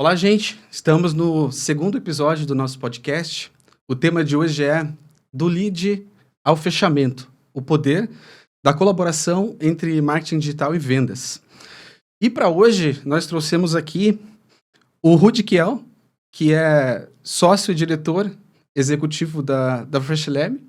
Olá, gente. Estamos no segundo episódio do nosso podcast. O tema de hoje é do lead ao fechamento, o poder da colaboração entre marketing digital e vendas. E para hoje, nós trouxemos aqui o Rudy Kiel, que é sócio e diretor executivo da Fresh Lab,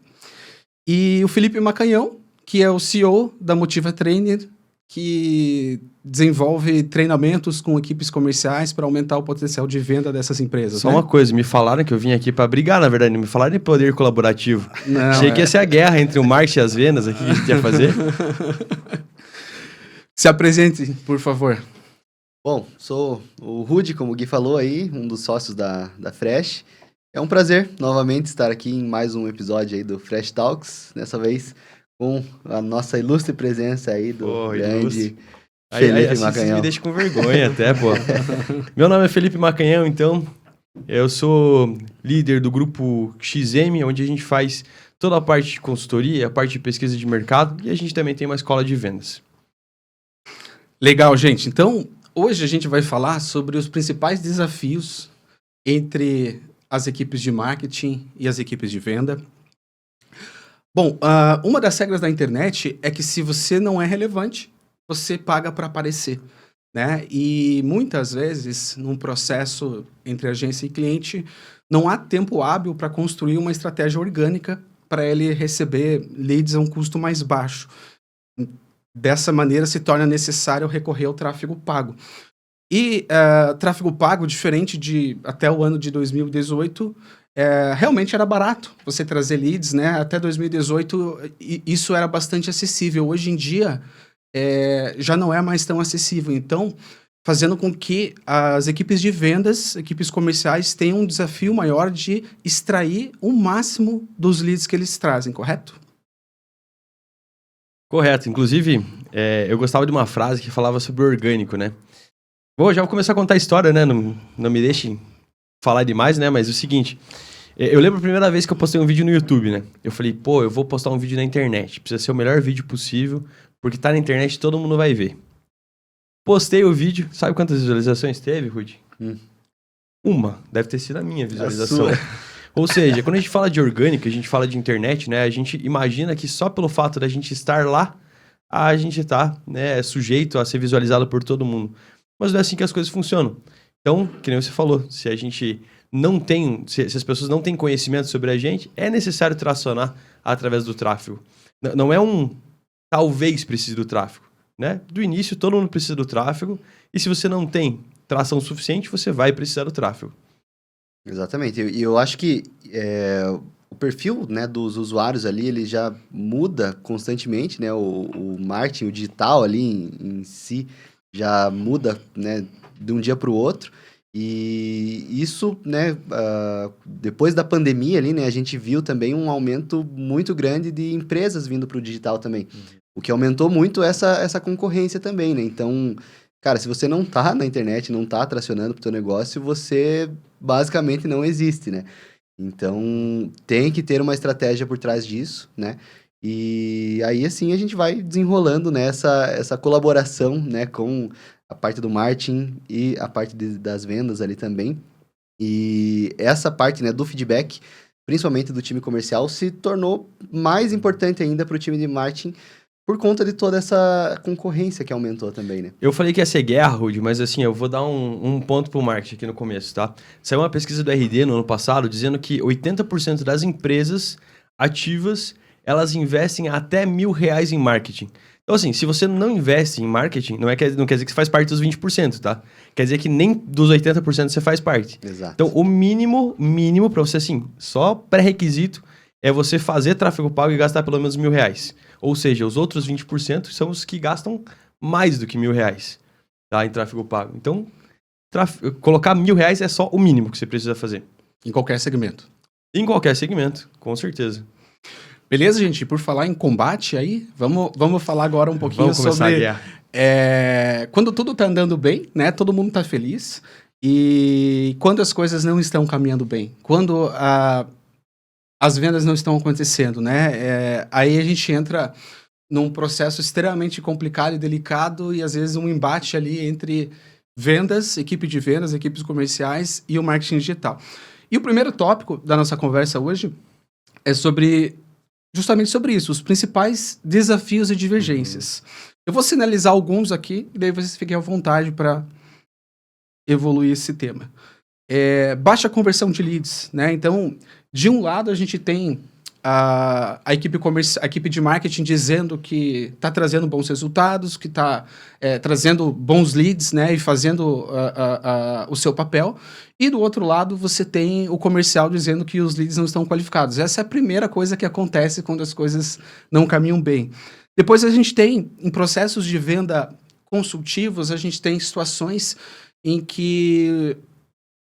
e o Felipe Macanhão, que é o CEO da Motiva Trainer, que desenvolve treinamentos com equipes comerciais para aumentar o potencial de venda dessas empresas. Só uma coisa, me falaram que eu vim aqui para brigar, na verdade, me falaram em poder colaborativo. Não, Achei que ia ser a guerra entre o marketing e as vendas aqui que a gente ia fazer. Se apresente, por favor. Bom, sou o Rudy, como o Gui falou aí, um dos sócios da Fresh. É um prazer novamente estar aqui em mais um episódio aí do Fresh Talks, dessa vez com a nossa ilustre presença aí do grande Felipe assim Macanhão. Você me deixa com vergonha até, pô. Meu nome é Felipe Macanhão, então eu sou líder do grupo XM, onde a gente faz toda a parte de consultoria, a parte de pesquisa de mercado, e a gente também tem uma escola de vendas. Legal, gente. Então, hoje a gente vai falar sobre os principais desafios entre as equipes de marketing e as equipes de venda. Bom, uma das regras da internet é que se você não é relevante, você paga para aparecer, né? E muitas vezes, num processo entre agência e cliente, não há tempo hábil para construir uma estratégia orgânica para ele receber leads a um custo mais baixo. Dessa maneira, se torna necessário recorrer ao tráfego pago. E tráfego pago, diferente de até o ano de 2018, realmente era barato você trazer leads, né? Até 2018 isso era bastante acessível. Hoje em dia já não é mais tão acessível. Então, fazendo com que as equipes de vendas, equipes comerciais, tenham um desafio maior de extrair o máximo dos leads que eles trazem, correto? Correto. Inclusive, eu gostava de uma frase que falava sobre o orgânico, né? Já vou começar a contar a história, né? Não me deixem falar demais, né? Mas é o seguinte, eu lembro a primeira vez que eu postei um vídeo no YouTube, né? Eu falei, eu vou postar um vídeo na internet. Precisa ser o melhor vídeo possível, porque tá na internet e todo mundo vai ver. Postei o vídeo. Sabe quantas visualizações teve, Rudy? Uma. Deve ter sido a minha visualização. Ou seja, quando a gente fala de orgânico, a gente fala de internet, né? A gente imagina que só pelo fato da gente estar lá, a gente tá, né, sujeito a ser visualizado por todo mundo. Mas não é assim que as coisas funcionam. Então, que nem você falou, se a gente não tem, se as pessoas não têm conhecimento sobre a gente, é necessário tracionar através do tráfego. Não é talvez precise do tráfego, né? Do início, todo mundo precisa do tráfego, e se você não tem tração suficiente, você vai precisar do tráfego. Exatamente. E eu acho que o perfil, né, dos usuários ali, ele já muda constantemente, né? O marketing, o digital ali em si, já muda, né, de um dia para o outro. E isso, né, depois da pandemia ali, né, a gente viu também um aumento muito grande de empresas vindo para o digital também. O que aumentou muito essa concorrência também, né? Então, cara, se você não tá na internet, não tá tracionando pro teu negócio, você basicamente não existe, né? Então, tem que ter uma estratégia por trás disso, né? E aí, assim, a gente vai desenrolando, né, essa colaboração, né, com a parte do marketing e a parte das vendas ali também. E essa parte, né, do feedback, principalmente do time comercial, se tornou mais importante ainda para o time de marketing por conta de toda essa concorrência que aumentou também, né? Eu falei que ia ser guerra, Rudy, mas assim, eu vou dar um ponto pro marketing aqui no começo, tá? Saiu uma pesquisa do RD no ano passado dizendo que 80% das empresas ativas elas investem até R$1.000 em marketing. Então, assim, se você não investe em marketing, não quer dizer que você faz parte dos 20%, tá? Quer dizer que nem dos 80% você faz parte. Exato. Então, o mínimo para você, assim, só pré-requisito é você fazer tráfego pago e gastar pelo menos R$1.000. Ou seja, os outros 20% são os que gastam mais do que R$1.000, tá? Em tráfego pago. Então, colocar R$1.000 é só o mínimo que você precisa fazer. Em qualquer segmento. Em qualquer segmento, com certeza. Beleza, gente? Por falar em combate aí, vamos falar agora um pouquinho sobre... a guerra. Quando tudo tá andando bem, né? Todo mundo tá feliz. E quando as coisas não estão caminhando bem, quando as vendas não estão acontecendo, né? Aí a gente entra num processo extremamente complicado e delicado e às vezes um embate ali entre vendas, equipe de vendas, equipes comerciais e o marketing digital. E o primeiro tópico da nossa conversa hoje é justamente sobre isso, os principais desafios e divergências. Eu vou sinalizar alguns aqui, e daí vocês fiquem à vontade para evoluir esse tema. Baixa conversão de leads, né? Então, de um lado, a gente tem a equipe de marketing dizendo que está trazendo bons resultados, que está trazendo bons leads, né? E fazendo o seu papel. E do outro lado, você tem o comercial dizendo que os leads não estão qualificados. Essa é a primeira coisa que acontece quando as coisas não caminham bem. Depois a gente tem, em processos de venda consultivos, a gente tem situações em que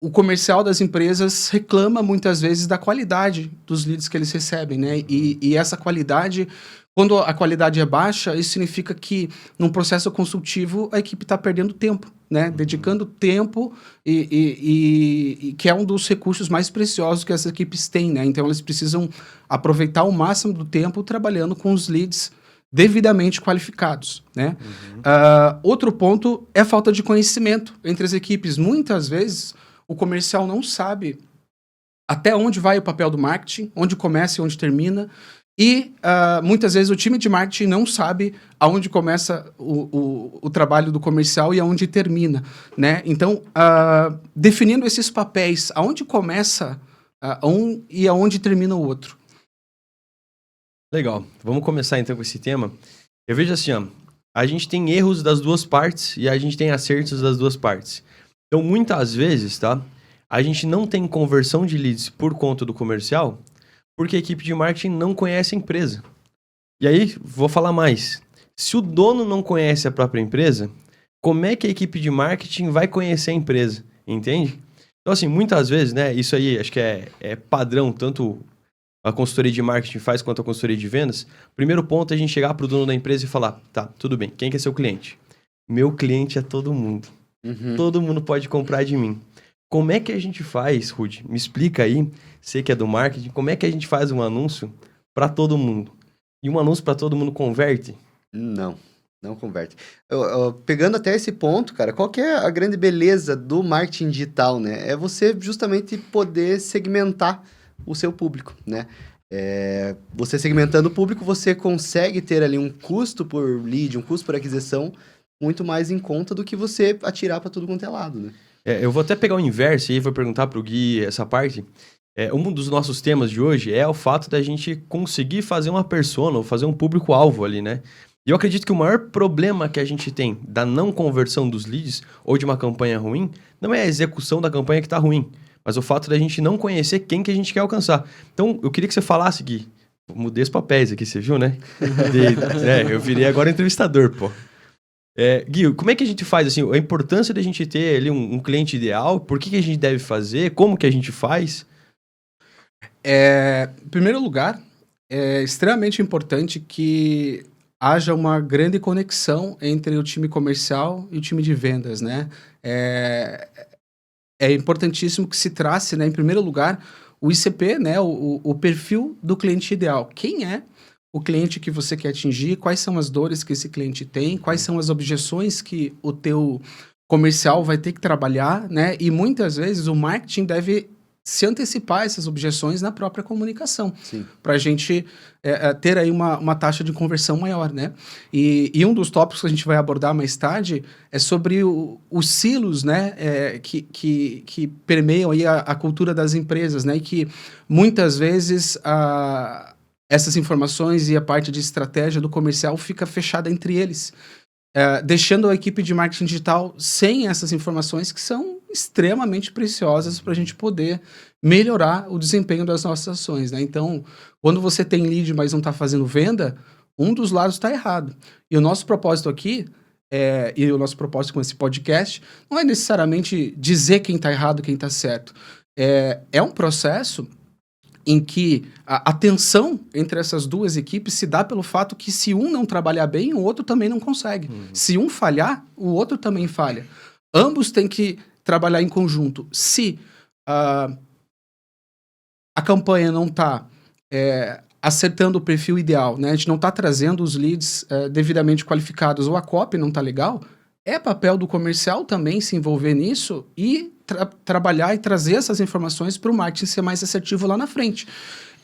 o comercial das empresas reclama muitas vezes da qualidade dos leads que eles recebem, né? E essa qualidade, quando a qualidade é baixa, isso significa que num processo consultivo a equipe está perdendo tempo, né? Dedicando tempo e que é um dos recursos mais preciosos que as equipes têm, né? Então elas precisam aproveitar o máximo do tempo trabalhando com os leads devidamente qualificados, né? Outro ponto é a falta de conhecimento entre as equipes. Muitas vezes o comercial não sabe até onde vai o papel do marketing, onde começa e onde termina. E muitas vezes o time de marketing não sabe aonde começa o trabalho do comercial e aonde termina, né? Então, definindo esses papéis, aonde começa um e aonde termina o outro. Legal. Vamos começar então com esse tema. Eu vejo assim, ó, a gente tem erros das duas partes e a gente tem acertos das duas partes. Então, muitas vezes, tá? A gente não tem conversão de leads por conta do comercial, porque a equipe de marketing não conhece a empresa. E aí, vou falar mais. Se o dono não conhece a própria empresa, como é que a equipe de marketing vai conhecer a empresa? Entende? Então, assim, muitas vezes, né? Isso aí acho que é padrão, tanto a consultoria de marketing faz quanto a consultoria de vendas. Primeiro ponto é a gente chegar para o dono da empresa e falar, tá, tudo bem, quem que é seu cliente? Meu cliente é todo mundo. Todo mundo pode comprar de mim. Como é que a gente faz, Rudy? Me explica aí, você que é do marketing, como é que a gente faz um anúncio para todo mundo? E um anúncio para todo mundo converte? Não converte. Pegando até esse ponto, cara, qual que é a grande beleza do marketing digital, né? É você justamente poder segmentar o seu público, né? Você segmentando o público, você consegue ter ali um custo por lead, um custo por aquisição muito mais em conta do que você atirar para tudo quanto é lado, né? Eu vou até pegar o inverso e vou perguntar pro Gui essa parte. Um dos nossos temas de hoje é o fato da gente conseguir fazer uma persona ou fazer um público-alvo ali, né? E eu acredito que o maior problema que a gente tem da não conversão dos leads ou de uma campanha ruim não é a execução da campanha que está ruim, mas o fato da gente não conhecer quem que a gente quer alcançar. Então, eu queria que você falasse, Gui. Mudei os papéis aqui, você viu, né? Eu virei agora entrevistador, pô. Gui, como é que a gente faz, assim, a importância da gente ter ali um cliente ideal, por que a gente deve fazer, como que a gente faz? Em primeiro lugar, é extremamente importante que haja uma grande conexão entre o time comercial e o time de vendas, né? É importantíssimo que se trace, né, em primeiro lugar, o ICP, né, o perfil do cliente ideal. Quem é o cliente que você quer atingir, quais são as dores que esse cliente tem, quais são as objeções que o teu comercial vai ter que trabalhar, né? E muitas vezes o marketing deve se antecipar essas objeções na própria comunicação, para a gente ter aí uma taxa de conversão maior, né? E um dos tópicos que a gente vai abordar mais tarde é sobre os silos, né? Que permeiam aí a cultura das empresas, né? E que muitas vezes essas informações e a parte de estratégia do comercial fica fechada entre eles, deixando a equipe de marketing digital sem essas informações que são extremamente preciosas para a gente poder melhorar o desempenho das nossas ações, né? Então, quando você tem lead, mas não está fazendo venda, um dos lados está errado. E o nosso propósito aqui, e o nosso propósito com esse podcast, não é necessariamente dizer quem está errado, quem está certo. É um processo em que a tensão entre essas duas equipes se dá pelo fato que se um não trabalhar bem, o outro também não consegue. Se um falhar, o outro também falha. Ambos têm que trabalhar em conjunto. Se a campanha não está acertando o perfil ideal, né? A gente não está trazendo os leads devidamente qualificados, ou a copy não está legal, é papel do comercial também se envolver nisso e trabalhar e trazer essas informações para o marketing ser mais assertivo lá na frente.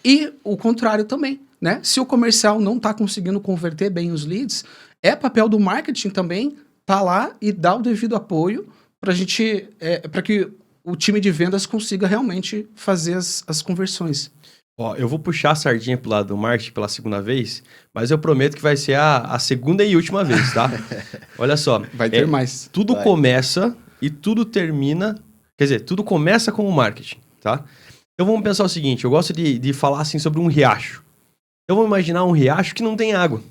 E o contrário também, né? Se o comercial não está conseguindo converter bem os leads, é papel do marketing também estar lá e dar o devido apoio para para que o time de vendas consiga realmente fazer as conversões. Ó, eu vou puxar a sardinha pro lado do marketing pela segunda vez, mas eu prometo que vai ser a segunda e última vez, tá? Olha só. Vai ter mais. Tudo começa e tudo termina... Quer dizer, tudo começa com o marketing, tá? Então vamos pensar o seguinte, eu gosto de falar assim sobre um riacho. Então vamos imaginar um riacho que não tem água.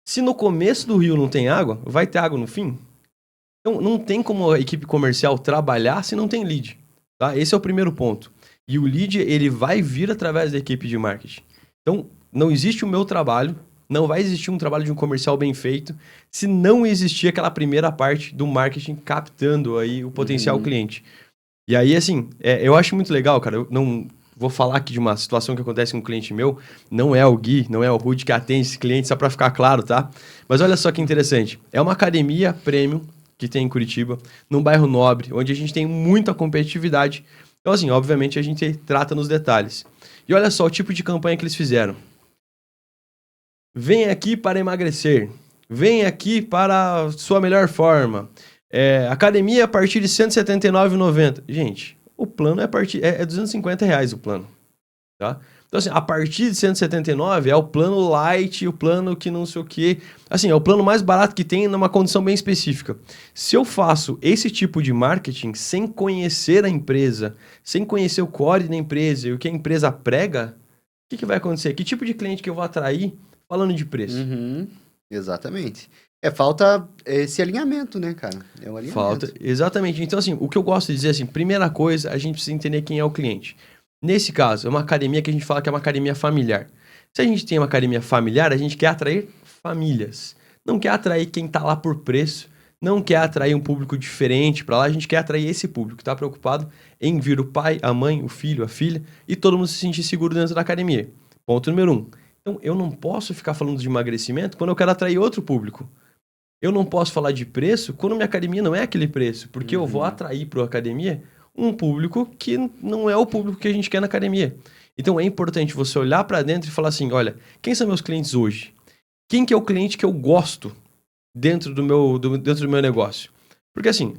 Se no começo do rio não tem água, vai ter água no fim? Então não tem como a equipe comercial trabalhar se não tem lead, tá? Esse é o primeiro ponto. E o lead, ele vai vir através da equipe de marketing. Então, não existe o meu trabalho, não vai existir um trabalho de um comercial bem feito, se não existir aquela primeira parte do marketing captando aí o potencial cliente. E aí, assim, eu acho muito legal, cara, eu não vou falar aqui de uma situação que acontece com um cliente meu, não é o Gui, não é o Rudy que atende esse cliente, só para ficar claro, tá? Mas olha só que interessante, é uma academia premium que tem em Curitiba, num bairro nobre, onde a gente tem muita competitividade. Então, assim, obviamente a gente trata nos detalhes. E olha só o tipo de campanha que eles fizeram. Vem aqui para emagrecer. Vem aqui para sua melhor forma. Academia a partir de R$ 179,90. Gente, o plano é R$250 o plano. Tá? Então, assim, a partir de 179 é o plano light, o plano que não sei o quê. Assim, é o plano mais barato que tem numa condição bem específica. Se eu faço esse tipo de marketing sem conhecer a empresa, sem conhecer o core da empresa e o que a empresa prega, o que vai acontecer? Que tipo de cliente que eu vou atrair falando de preço? Exatamente. Falta esse alinhamento, né, cara? É um alinhamento. Falta, exatamente. Então, assim, o que eu gosto de dizer, assim, primeira coisa, a gente precisa entender quem é o cliente. Nesse caso, é uma academia que a gente fala que é uma academia familiar. Se a gente tem uma academia familiar, a gente quer atrair famílias. Não quer atrair quem está lá por preço, não quer atrair um público diferente para lá, a gente quer atrair esse público que está preocupado em vir o pai, a mãe, o filho, a filha e todo mundo se sentir seguro dentro da academia. Ponto número 1. Então, eu não posso ficar falando de emagrecimento quando eu quero atrair outro público. Eu não posso falar de preço quando minha academia não é aquele preço, porque eu vou atrair para a academia um público que não é o público que a gente quer na academia. Então é importante você olhar para dentro e falar assim, olha, quem são meus clientes hoje? Quem que é o cliente que eu gosto dentro do meu negócio? Porque assim,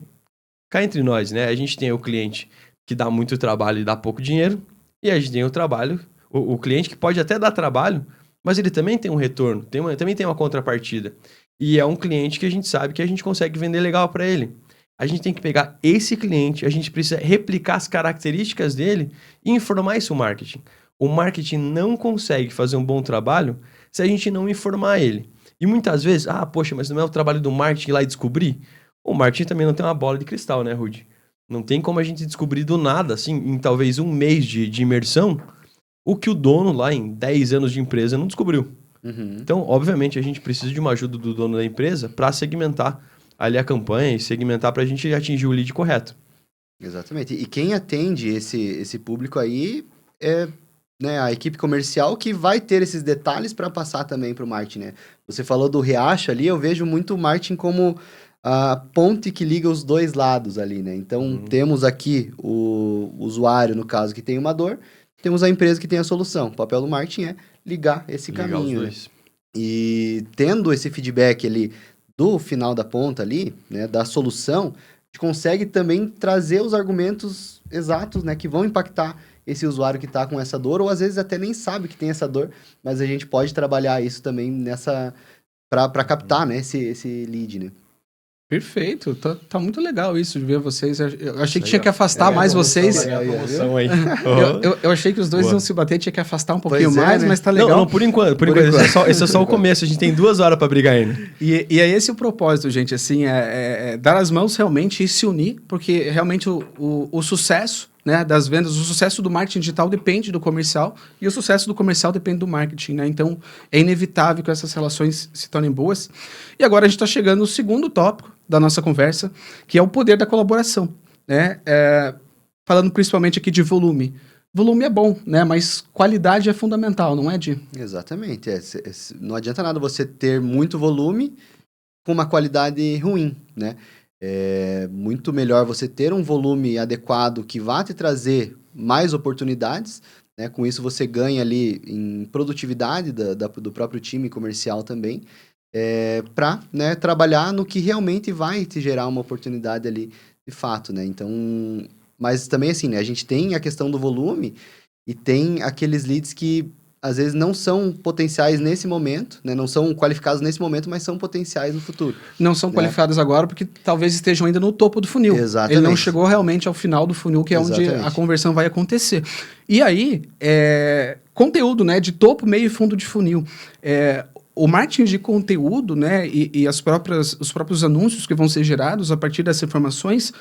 cá entre nós, né? A gente tem o cliente que dá muito trabalho e dá pouco dinheiro, e a gente tem o cliente que pode até dar trabalho, mas ele também tem um retorno, também tem uma contrapartida. E é um cliente que a gente sabe que a gente consegue vender legal para ele. A gente tem que pegar esse cliente, a gente precisa replicar as características dele e informar isso no marketing. O marketing não consegue fazer um bom trabalho se a gente não informar ele. E muitas vezes, poxa, mas não é o trabalho do marketing ir lá e descobrir? O marketing também não tem uma bola de cristal, né, Rudy? Não tem como a gente descobrir do nada, assim, em talvez um mês de imersão, o que o dono lá em 10 anos de empresa não descobriu. Então, obviamente, a gente precisa de uma ajuda do dono da empresa para segmentar ali a campanha e segmentar para a gente atingir o lead correto. Exatamente. E quem atende esse público aí é, né, a equipe comercial que vai ter esses detalhes para passar também para o marketing, né? Você falou do riacho ali, eu vejo muito o marketing como a ponte que liga os dois lados ali, né? Então, temos aqui o usuário, no caso, que tem uma dor, temos a empresa que tem a solução. O papel do marketing é ligar esse caminho. Os dois. Né? E tendo esse feedback ali do final da ponta ali, né, da solução, a gente consegue também trazer os argumentos exatos, né, que vão impactar esse usuário que está com essa dor, ou às vezes até nem sabe que tem essa dor, mas a gente pode trabalhar isso também para captar, né, esse lead, né. Perfeito, tá muito legal isso de ver vocês. Eu achei que tinha que afastar mais vocês. Eu achei que os dois iam se bater, tinha que afastar um pouquinho mais, né? Mas tá legal. Não, por enquanto. Esse é só o começo, a gente tem 2 horas para brigar ainda. E é esse o propósito, gente, assim, dar as mãos realmente e se unir, porque realmente o sucesso, né, das vendas, o sucesso do marketing digital depende do comercial e o sucesso do comercial depende do marketing, né? Então, é inevitável que essas relações se tornem boas. E agora a gente está chegando no segundo tópico da nossa conversa, que é o poder da colaboração, né? Falando principalmente aqui de volume. Volume é bom, né? Mas qualidade é fundamental, não é, Di? Exatamente. Não adianta nada você ter muito volume com uma qualidade ruim, né? É muito melhor você ter um volume adequado que vá te trazer mais oportunidades, né? Com isso você ganha ali em produtividade do próprio time comercial também, para, né, trabalhar no que realmente vai te gerar uma oportunidade ali de fato, né? Então, mas também assim, né, a gente tem a questão do volume e tem aqueles leads que às vezes não são potenciais nesse momento, né? Não são qualificados nesse momento, mas são potenciais no futuro. Não são qualificados agora porque talvez estejam ainda no topo do funil. Exatamente. Ele não chegou realmente ao final do funil, que é onde a conversão vai acontecer. E aí, conteúdo, né, de topo, meio e fundo de funil. O marketing de conteúdo, né, e os próprios anúncios que vão ser gerados a partir dessas informações,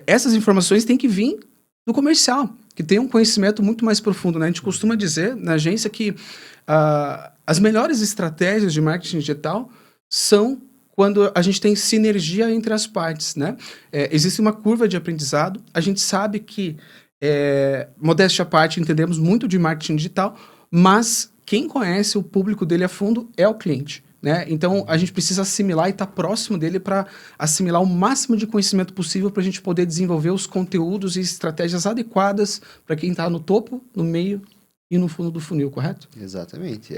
essas informações têm que vir do comercial, que tem um conhecimento muito mais profundo, né? A gente costuma dizer na agência que as melhores estratégias de marketing digital são quando a gente tem sinergia entre as partes, né? Existe uma curva de aprendizado, a gente sabe que, modéstia à parte, entendemos muito de marketing digital, mas quem conhece o público dele a fundo é o cliente. Né? Então, a gente precisa assimilar e estar próximo dele para assimilar o máximo de conhecimento possível para a gente poder desenvolver os conteúdos e estratégias adequadas para quem está no topo, no meio e no fundo do funil, correto? Exatamente.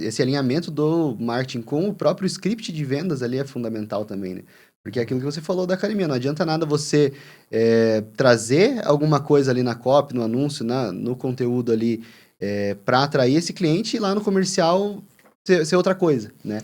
Esse alinhamento do marketing com o próprio script de vendas ali é fundamental também, né? Porque é aquilo que você falou da academia, não adianta nada você trazer alguma coisa ali na copy, no anúncio, no conteúdo ali, para atrair esse cliente e lá no comercial ser outra coisa, né?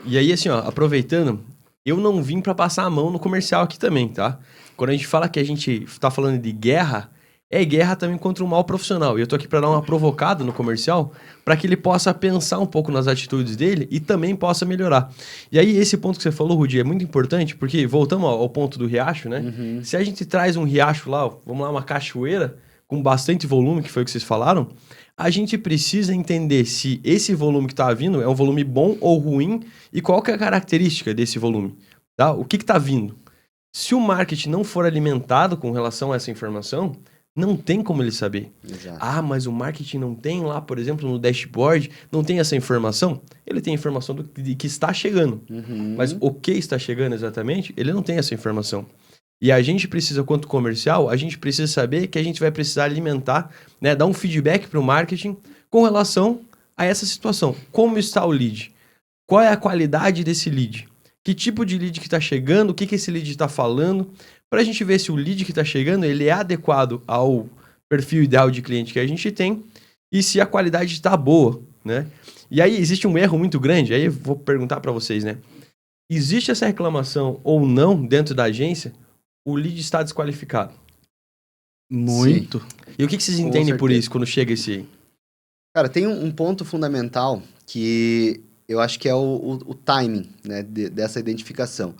E aí, assim, ó, aproveitando, eu não vim para passar a mão no comercial aqui também, tá? Quando a gente fala que a gente tá falando de guerra, é guerra também contra o mal profissional. E eu tô aqui para dar uma provocada no comercial, para que ele possa pensar um pouco nas atitudes dele e também possa melhorar. E aí, esse ponto que você falou, Rudi, é muito importante, porque voltamos ao ponto do riacho, né? Uhum. Se a gente traz um riacho lá, vamos lá, uma cachoeira, com bastante volume, que foi o que vocês falaram, a gente precisa entender se esse volume que está vindo é um volume bom ou ruim e qual que é a característica desse volume, tá? O que está vindo? Se o marketing não for alimentado com relação a essa informação, não tem como ele saber. Exato. Ah, mas o marketing não tem lá, por exemplo, no dashboard, não tem essa informação? Ele tem a informação de que está chegando. Uhum. Mas o que está chegando exatamente, ele não tem essa informação. E a gente precisa, quanto comercial, a gente precisa saber que a gente vai precisar alimentar, né, dar um feedback para o marketing com relação a essa situação. Como está o lead? Qual é a qualidade desse lead? Que tipo de lead que está chegando? O que esse lead está falando? Para a gente ver se o lead que está chegando ele é adequado ao perfil ideal de cliente que a gente tem e se a qualidade está boa, né? E aí existe um erro muito grande, aí eu vou perguntar para vocês, né? Existe essa reclamação ou não dentro da agência? O lead está desqualificado. Muito. Sim. E o que vocês entendem por isso quando chega esse... Cara, tem um ponto fundamental que eu acho que é o timing, né, dessa identificação.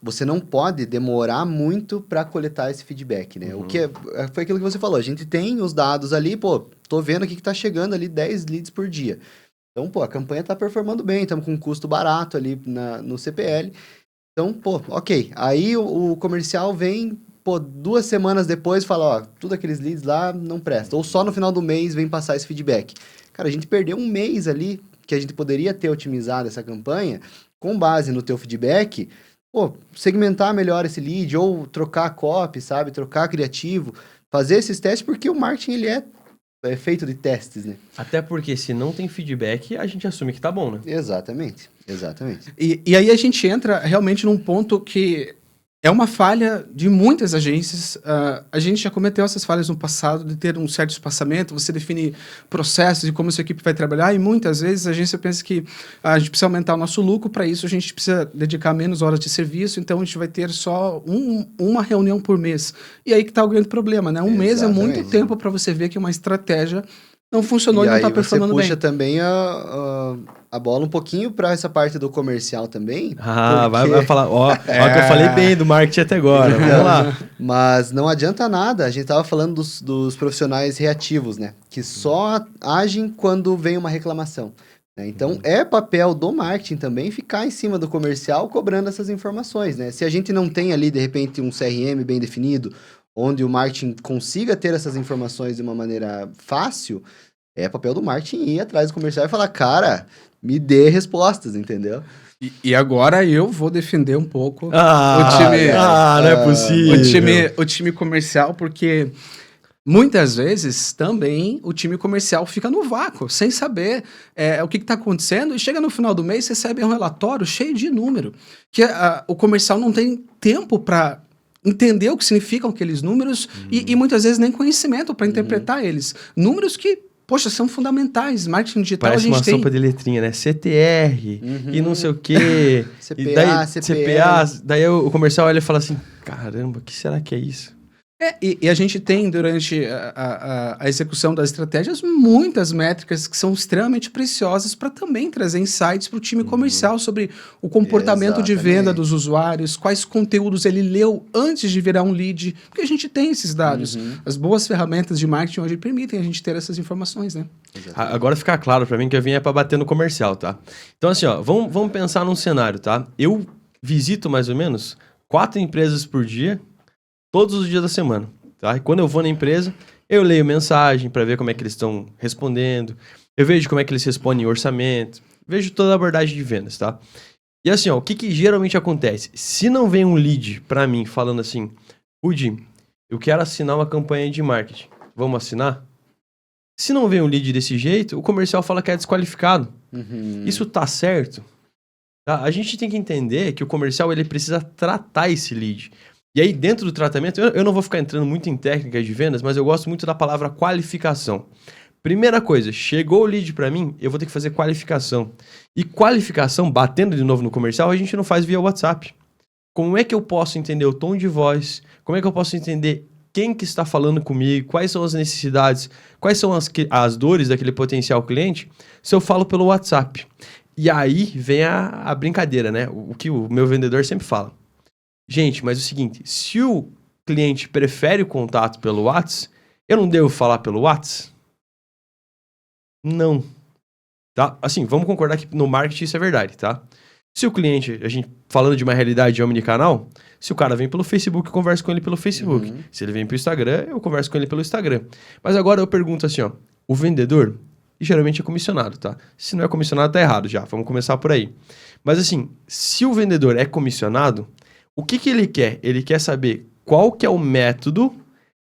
Você não pode demorar muito para coletar esse feedback, né? Uhum. O que foi aquilo que você falou. A gente tem os dados ali, tô vendo aqui que tá chegando ali 10 leads por dia. Então, a campanha tá performando bem, estamos com um custo barato ali no CPL. Então, ok. Aí o comercial vem, 2 semanas depois fala, tudo aqueles leads lá não presta. Ou só no final do mês vem passar esse feedback. Cara, a gente perdeu um mês ali que a gente poderia ter otimizado essa campanha com base no teu feedback, segmentar melhor esse lead ou trocar a copy, sabe? Trocar criativo, fazer esses testes, porque o marketing ele é feito de testes, né? Até porque se não tem feedback, a gente assume que tá bom, né? Exatamente. E aí a gente entra realmente num ponto que é uma falha de muitas agências. A gente já cometeu essas falhas no passado, de ter um certo espaçamento, você define processos e como a sua equipe vai trabalhar, e muitas vezes a agência pensa que a gente precisa aumentar o nosso lucro, para isso a gente precisa dedicar menos horas de serviço, então a gente vai ter só uma reunião por mês. E aí que está o grande problema, né? Mês é muito tempo para você ver que uma estratégia não funcionou e não está performando bem. E aí você puxa também a bola um pouquinho para essa parte do comercial também. Vai falar, que eu falei bem do marketing até agora, vamos lá. Mas não adianta nada, a gente tava falando dos profissionais reativos, né? Que só agem quando vem uma reclamação. Né? Então, é papel do marketing também ficar em cima do comercial cobrando essas informações, né? Se a gente não tem ali, de repente, um CRM bem definido, onde o marketing consiga ter essas informações de uma maneira fácil, É papel do marketing ir atrás do comercial e falar, cara, me dê respostas, entendeu? E agora eu vou defender um pouco não é possível. o time comercial, porque muitas vezes também o time comercial fica no vácuo, sem saber o que está acontecendo, e chega no final do mês, recebe um relatório cheio de número, que o comercial não tem tempo para entender o que significam aqueles números e muitas vezes nem conhecimento para interpretar eles. Números que, poxa, são fundamentais. Marketing digital Parece a gente uma tem... sopa de letrinha, né? CTR e não sei o quê. CPA, e daí, CPA. Daí o comercial olha e fala assim, caramba, o que será que é isso? E a gente tem, durante a execução das estratégias, muitas métricas que são extremamente preciosas para também trazer insights para o time comercial sobre o comportamento de venda dos usuários, quais conteúdos ele leu antes de virar um lead, porque a gente tem esses dados. As boas ferramentas de marketing hoje permitem a gente ter essas informações, né? Agora fica claro para mim que eu vim para bater no comercial, tá? Então assim, ó, vamos pensar num cenário, tá? Eu visito mais ou menos 4 empresas por dia, todos os dias da semana, tá? E quando eu vou na empresa, eu leio mensagem para ver como é que eles estão respondendo, eu vejo como é que eles respondem em orçamento, vejo toda a abordagem de vendas, tá? E assim, ó, o que geralmente acontece? Se não vem um lead para mim falando assim, Rudy, eu quero assinar uma campanha de marketing, vamos assinar? Se não vem um lead desse jeito, o comercial fala que é desqualificado. Isso tá certo? Tá? A gente tem que entender que o comercial ele precisa tratar esse lead. E aí, dentro do tratamento, eu não vou ficar entrando muito em técnicas de vendas, mas eu gosto muito da palavra qualificação. Primeira coisa, chegou o lead para mim, eu vou ter que fazer qualificação. E qualificação, batendo de novo no comercial, a gente não faz via WhatsApp. Como é que eu posso entender o tom de voz? Como é que eu posso entender quem que está falando comigo? Quais são as necessidades? Quais são as dores daquele potencial cliente? Se eu falo pelo WhatsApp. E aí vem a brincadeira, né? O que o meu vendedor sempre fala. Gente, mas é o seguinte, se o cliente prefere o contato pelo WhatsApp, eu não devo falar pelo WhatsApp? Não. Tá? Assim, vamos concordar que no marketing isso é verdade, tá? Se o cliente, a gente falando de uma realidade omnicanal, se o cara vem pelo Facebook, eu converso com ele pelo Facebook. Se ele vem pelo Instagram, eu converso com ele pelo Instagram. Mas agora eu pergunto assim, ó, o vendedor, geralmente é comissionado, tá? Se não é comissionado, tá errado já, vamos começar por aí. Mas assim, se o vendedor é comissionado, o que ele quer? Ele quer saber qual que é o método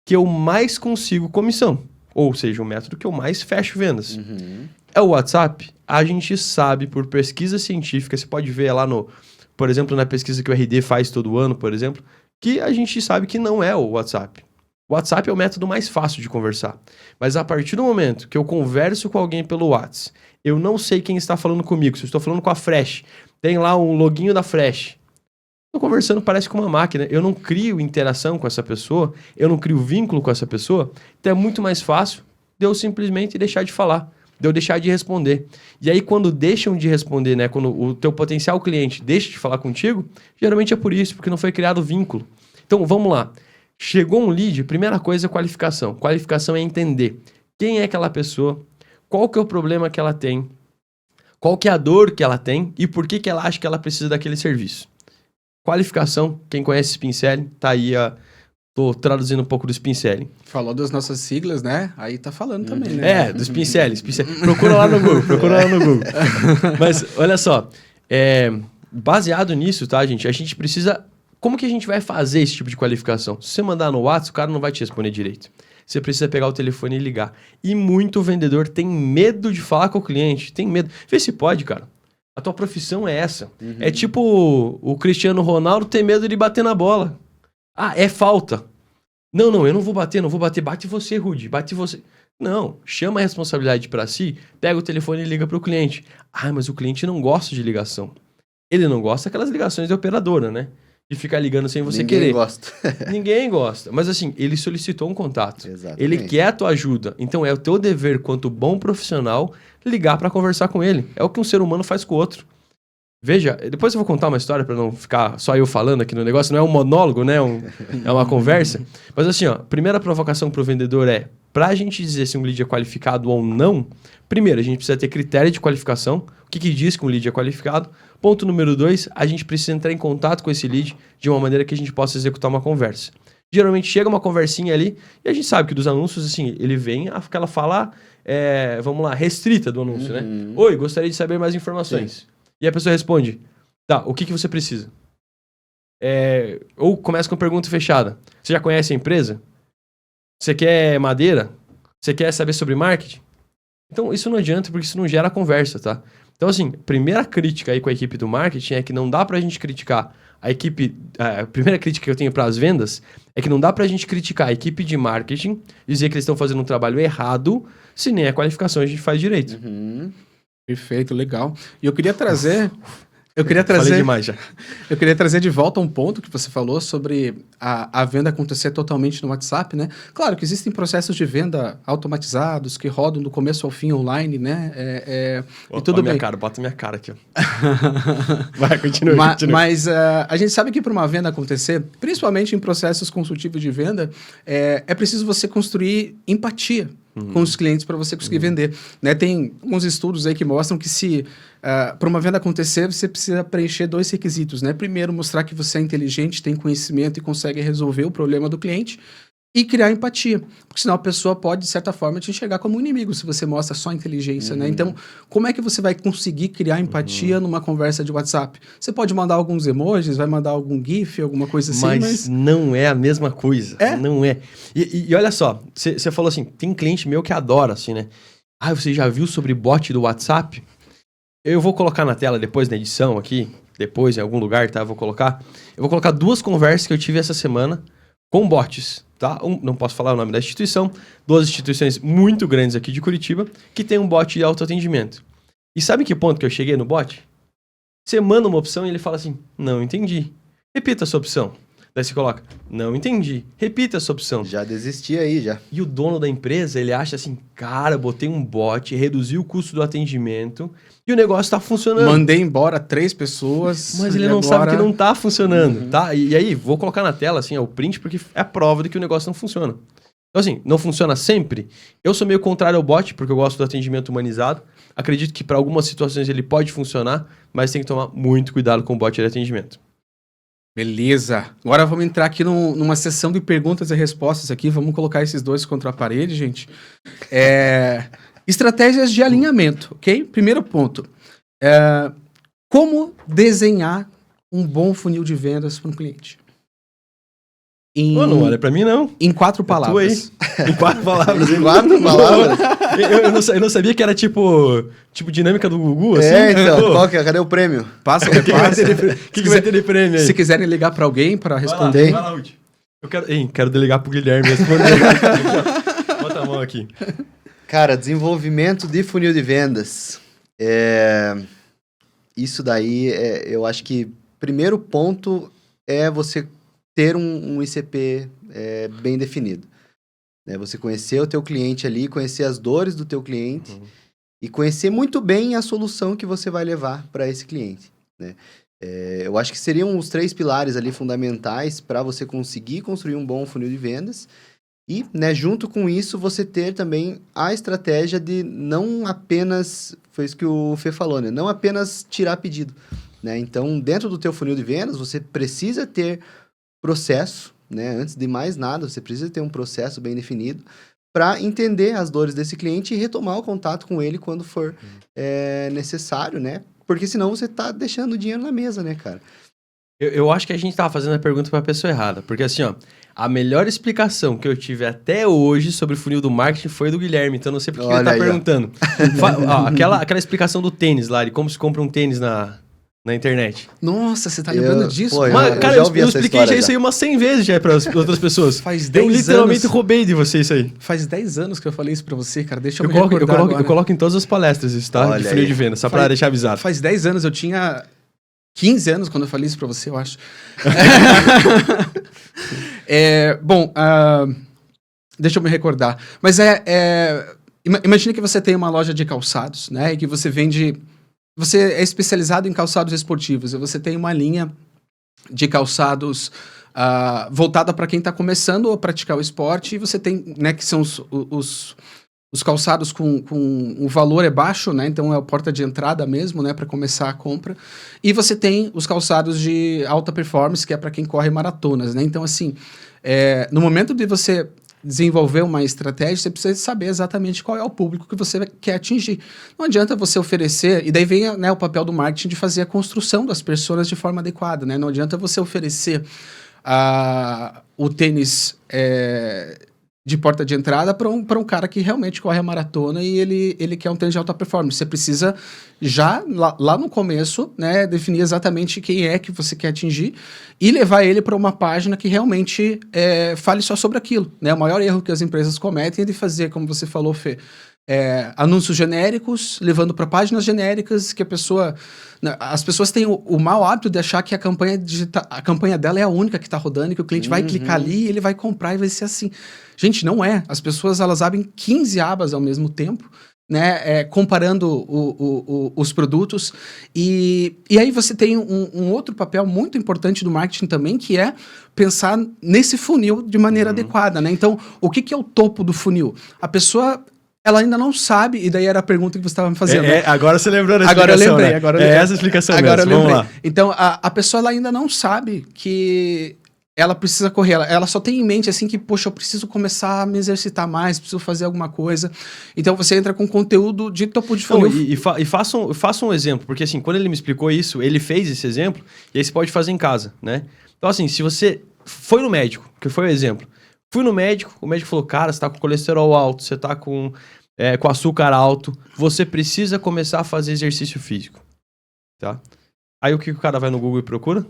que eu mais consigo comissão. Ou seja, o método que eu mais fecho vendas. É o WhatsApp? A gente sabe por pesquisa científica, você pode ver lá por exemplo, na pesquisa que o RD faz todo ano, por exemplo, que a gente sabe que não é o WhatsApp. O WhatsApp é o método mais fácil de conversar. Mas a partir do momento que eu converso com alguém pelo WhatsApp, eu não sei quem está falando comigo. Se eu estou falando com a Fresh, tem lá um loginho da Fresh. Estou conversando, parece com uma máquina. Eu não crio interação com essa pessoa, eu não crio vínculo com essa pessoa. Então é muito mais fácil de eu simplesmente deixar de falar, de eu deixar de responder. E aí quando deixam de responder, né, quando o teu potencial cliente deixa de falar contigo, geralmente é por isso, porque não foi criado vínculo. Então vamos lá. Chegou um lead, primeira coisa é qualificação. Qualificação é entender quem é aquela pessoa, qual que é o problema que ela tem, qual que é a dor que ela tem e por que ela acha que ela precisa daquele serviço. Qualificação, quem conhece Spincelli, tá aí, tô traduzindo um pouco do Spincelli. Falou das nossas siglas, né? Aí tá falando também, né? Do Spincelli. Procura lá no Google, Mas, olha só, baseado nisso, tá, gente? A gente precisa... Como que a gente vai fazer esse tipo de qualificação? Se você mandar no WhatsApp, o cara não vai te responder direito. Você precisa pegar o telefone e ligar. E muito vendedor tem medo de falar com o cliente, tem medo. Vê se pode, cara. A tua profissão é essa. É tipo o Cristiano Ronaldo ter medo de bater na bola. Ah, é falta. Não, eu não vou bater. Bate você, Rudy, bate você. Não, chama a responsabilidade para si, pega o telefone e liga para o cliente. Ah, mas o cliente não gosta de ligação. Ele não gosta daquelas ligações de operadora, né? De ficar ligando sem você querer. Ninguém gosta. Mas assim, ele solicitou um contato. Exatamente. Ele quer a tua ajuda. Então é o teu dever, quanto bom profissional, ligar para conversar com ele. É o que um ser humano faz com o outro. Veja, depois eu vou contar uma história para não ficar só eu falando aqui no negócio. Não é um monólogo, né? É uma conversa. Mas assim, ó, primeira provocação para o vendedor é, para a gente dizer se um lead é qualificado ou não, primeiro, a gente precisa ter critério de qualificação. O que diz que um lead é qualificado? Ponto número 2, a gente precisa entrar em contato com esse lead de uma maneira que a gente possa executar uma conversa. Geralmente chega uma conversinha ali, e a gente sabe que dos anúncios, assim, ele vem aquela fala, vamos lá, restrita do anúncio, né? Oi, gostaria de saber mais informações. E a pessoa responde, tá, o que você precisa? Ou começa com pergunta fechada. Você já conhece a empresa? Você quer madeira? Você quer saber sobre marketing? Então, isso não adianta, porque isso não gera conversa, tá? Então, assim, primeira crítica aí com a equipe do marketing é que não dá pra gente criticar a equipe... A primeira crítica que eu tenho para as vendas é que não dá pra gente criticar a equipe de marketing, dizer que eles estão fazendo um trabalho errado, se nem a qualificação a gente faz direito. Perfeito, legal. E eu queria trazer... Falei demais já. Eu queria trazer de volta um ponto que você falou sobre a venda acontecer totalmente no WhatsApp, né? Claro que existem processos de venda automatizados que rodam do começo ao fim online, né? E tudo bem. Bota minha cara aqui, ó. Vai, continua. Mas a gente sabe que para uma venda acontecer, principalmente em processos consultivos de venda, é preciso você construir empatia com os clientes para você conseguir vender, né? Tem alguns estudos aí que mostram que se para uma venda acontecer, você precisa preencher 2 requisitos, né? Primeiro, mostrar que você é inteligente, tem conhecimento e consegue resolver o problema do cliente, e criar empatia, porque senão a pessoa pode, de certa forma, te enxergar como um inimigo se você mostra só inteligência, né? Então, como é que você vai conseguir criar empatia numa conversa de WhatsApp? Você pode mandar alguns emojis, vai mandar algum GIF, alguma coisa assim, mas não é a mesma coisa. Não é. E olha só, você falou assim, tem cliente meu que adora, assim, né? Ah, você já viu sobre bot do WhatsApp? Eu vou colocar na tela depois, na edição aqui, depois em algum lugar, tá? Eu vou colocar 2 conversas que eu tive essa semana com bots, tá? Não posso falar o nome da instituição, 2 instituições muito grandes aqui de Curitiba, que tem um bot de autoatendimento. E sabe que ponto que eu cheguei no bot? Você manda uma opção e ele fala assim, não entendi. Repita a sua opção. Daí você coloca, não entendi. Repita a sua opção. Já desisti aí, já. E o dono da empresa, ele acha assim, cara, eu botei um bot, reduzi o custo do atendimento e o negócio tá funcionando. Mandei embora 3 pessoas. Mas ele não sabe que não tá funcionando, tá? E aí, vou colocar na tela, assim, o print, porque é a prova de que o negócio não funciona. Então, assim, não funciona sempre. Eu sou meio contrário ao bot, porque eu gosto do atendimento humanizado. Acredito que para algumas situações ele pode funcionar, mas tem que tomar muito cuidado com o bot de atendimento. Beleza. Agora vamos entrar aqui numa sessão de perguntas e respostas aqui. Vamos colocar esses 2 contra a parede, gente. Estratégias de alinhamento, ok? Primeiro ponto. Como desenhar um bom funil de vendas para um cliente? Não olha pra mim, não. Em 4 palavras. Em 4 palavras. Em 4 palavras? Eu não sabia que era tipo dinâmica do Gugu, assim. Então, cadê o prêmio? Passa, O que vai ter de prêmio aí? Se quiserem ligar para alguém para responder. Vai lá, Ruth. Quero delegar pro Guilherme responder. Bota a mão aqui. Cara, desenvolvimento de funil de vendas. Isso daí, eu acho que primeiro ponto é você ter um ICP bem definido. Né? Você conhecer o teu cliente ali, conhecer as dores do teu cliente e conhecer muito bem a solução que você vai levar para esse cliente. Né? Eu acho que seriam os 3 pilares ali fundamentais para você conseguir construir um bom funil de vendas. E, né, junto com isso, você ter também a estratégia de não apenas... Foi isso que o Fê falou, né? Não apenas tirar pedido. Né? Então, dentro do teu funil de vendas, você precisa ter processo, né? Antes de mais nada, você precisa ter um processo bem definido para entender as dores desse cliente e retomar o contato com ele quando for necessário, né? Porque senão você tá deixando o dinheiro na mesa, né, cara? Eu acho que a gente tava fazendo a pergunta pra pessoa errada. Porque assim, ó, a melhor explicação que eu tive até hoje sobre o funil do marketing foi do Guilherme. Então não sei por que ele tá perguntando. Aquela explicação do tênis lá, de como se compra um tênis na internet. Nossa, você tá lembrando disso? Pô, Mas, cara, eu expliquei já isso aí umas 100 vezes já para outras pessoas. Faz 10 eu literalmente roubei de você isso aí. Faz 10 anos que eu falei isso pra você, cara. Deixa eu eu me coloco, recordar agora. Eu coloco em todas as palestras isso, tá? Olha de funil aí. de venda, só pra deixar avisado. Faz 10 anos, eu tinha 15 anos quando eu falei isso pra você, eu acho. Bom, deixa eu me recordar. Mas imagine que você tem uma loja de calçados, né? E que você vende... Você é especializado em calçados esportivos. E você tem uma linha de calçados voltada para quem está começando a praticar o esporte. E você tem, né, que são os os calçados com o valor é baixo, né? Então é a porta de entrada mesmo, né? Para começar a compra. E você tem os calçados de alta performance, que é para quem corre maratonas, né? Então, assim, no momento de você desenvolver uma estratégia, você precisa saber exatamente qual é o público que você quer atingir. Não adianta você oferecer, e daí vem, né, o papel do marketing de fazer a construção das pessoas de forma adequada, né? Não adianta você oferecer o tênis de porta de entrada para um cara que realmente corre a maratona e ele quer um tênis de alta performance. Você precisa já, lá no começo, né, definir exatamente quem é que você quer atingir e levar ele para uma página que realmente fale só sobre aquilo, né? O maior erro que as empresas cometem é de fazer, como você falou, Fê, anúncios genéricos, levando para páginas genéricas, que as pessoas têm o mau hábito de achar que a campanha dela é a única que está rodando, e que o cliente vai clicar ali e ele vai comprar e vai ser assim. Gente, não é. As pessoas, elas abrem 15 abas ao mesmo tempo, né, comparando os produtos, e aí você tem um outro papel muito importante do marketing também, que é pensar nesse funil de maneira adequada, né? Então, o que é o topo do funil? A pessoa, ela ainda não sabe, e daí era a pergunta que você estava me fazendo. Agora você lembrou da explicação, explicação, né? Agora eu lembrei. Essa explicação agora mesmo, vamos lá. Então, a pessoa, ela ainda não sabe que ela precisa correr, ela só tem em mente assim que, poxa, eu preciso começar a me exercitar mais, preciso fazer alguma coisa. Então você entra com conteúdo de topo de funil. E faça um exemplo, porque assim, quando ele me explicou isso, ele fez esse exemplo, e aí você pode fazer em casa, né? Então assim, se você foi no médico, que foi o exemplo, fui no médico, o médico falou, cara, você tá com colesterol alto, você tá com açúcar alto, você precisa começar a fazer exercício físico, tá? Aí o que o cara vai no Google e procura?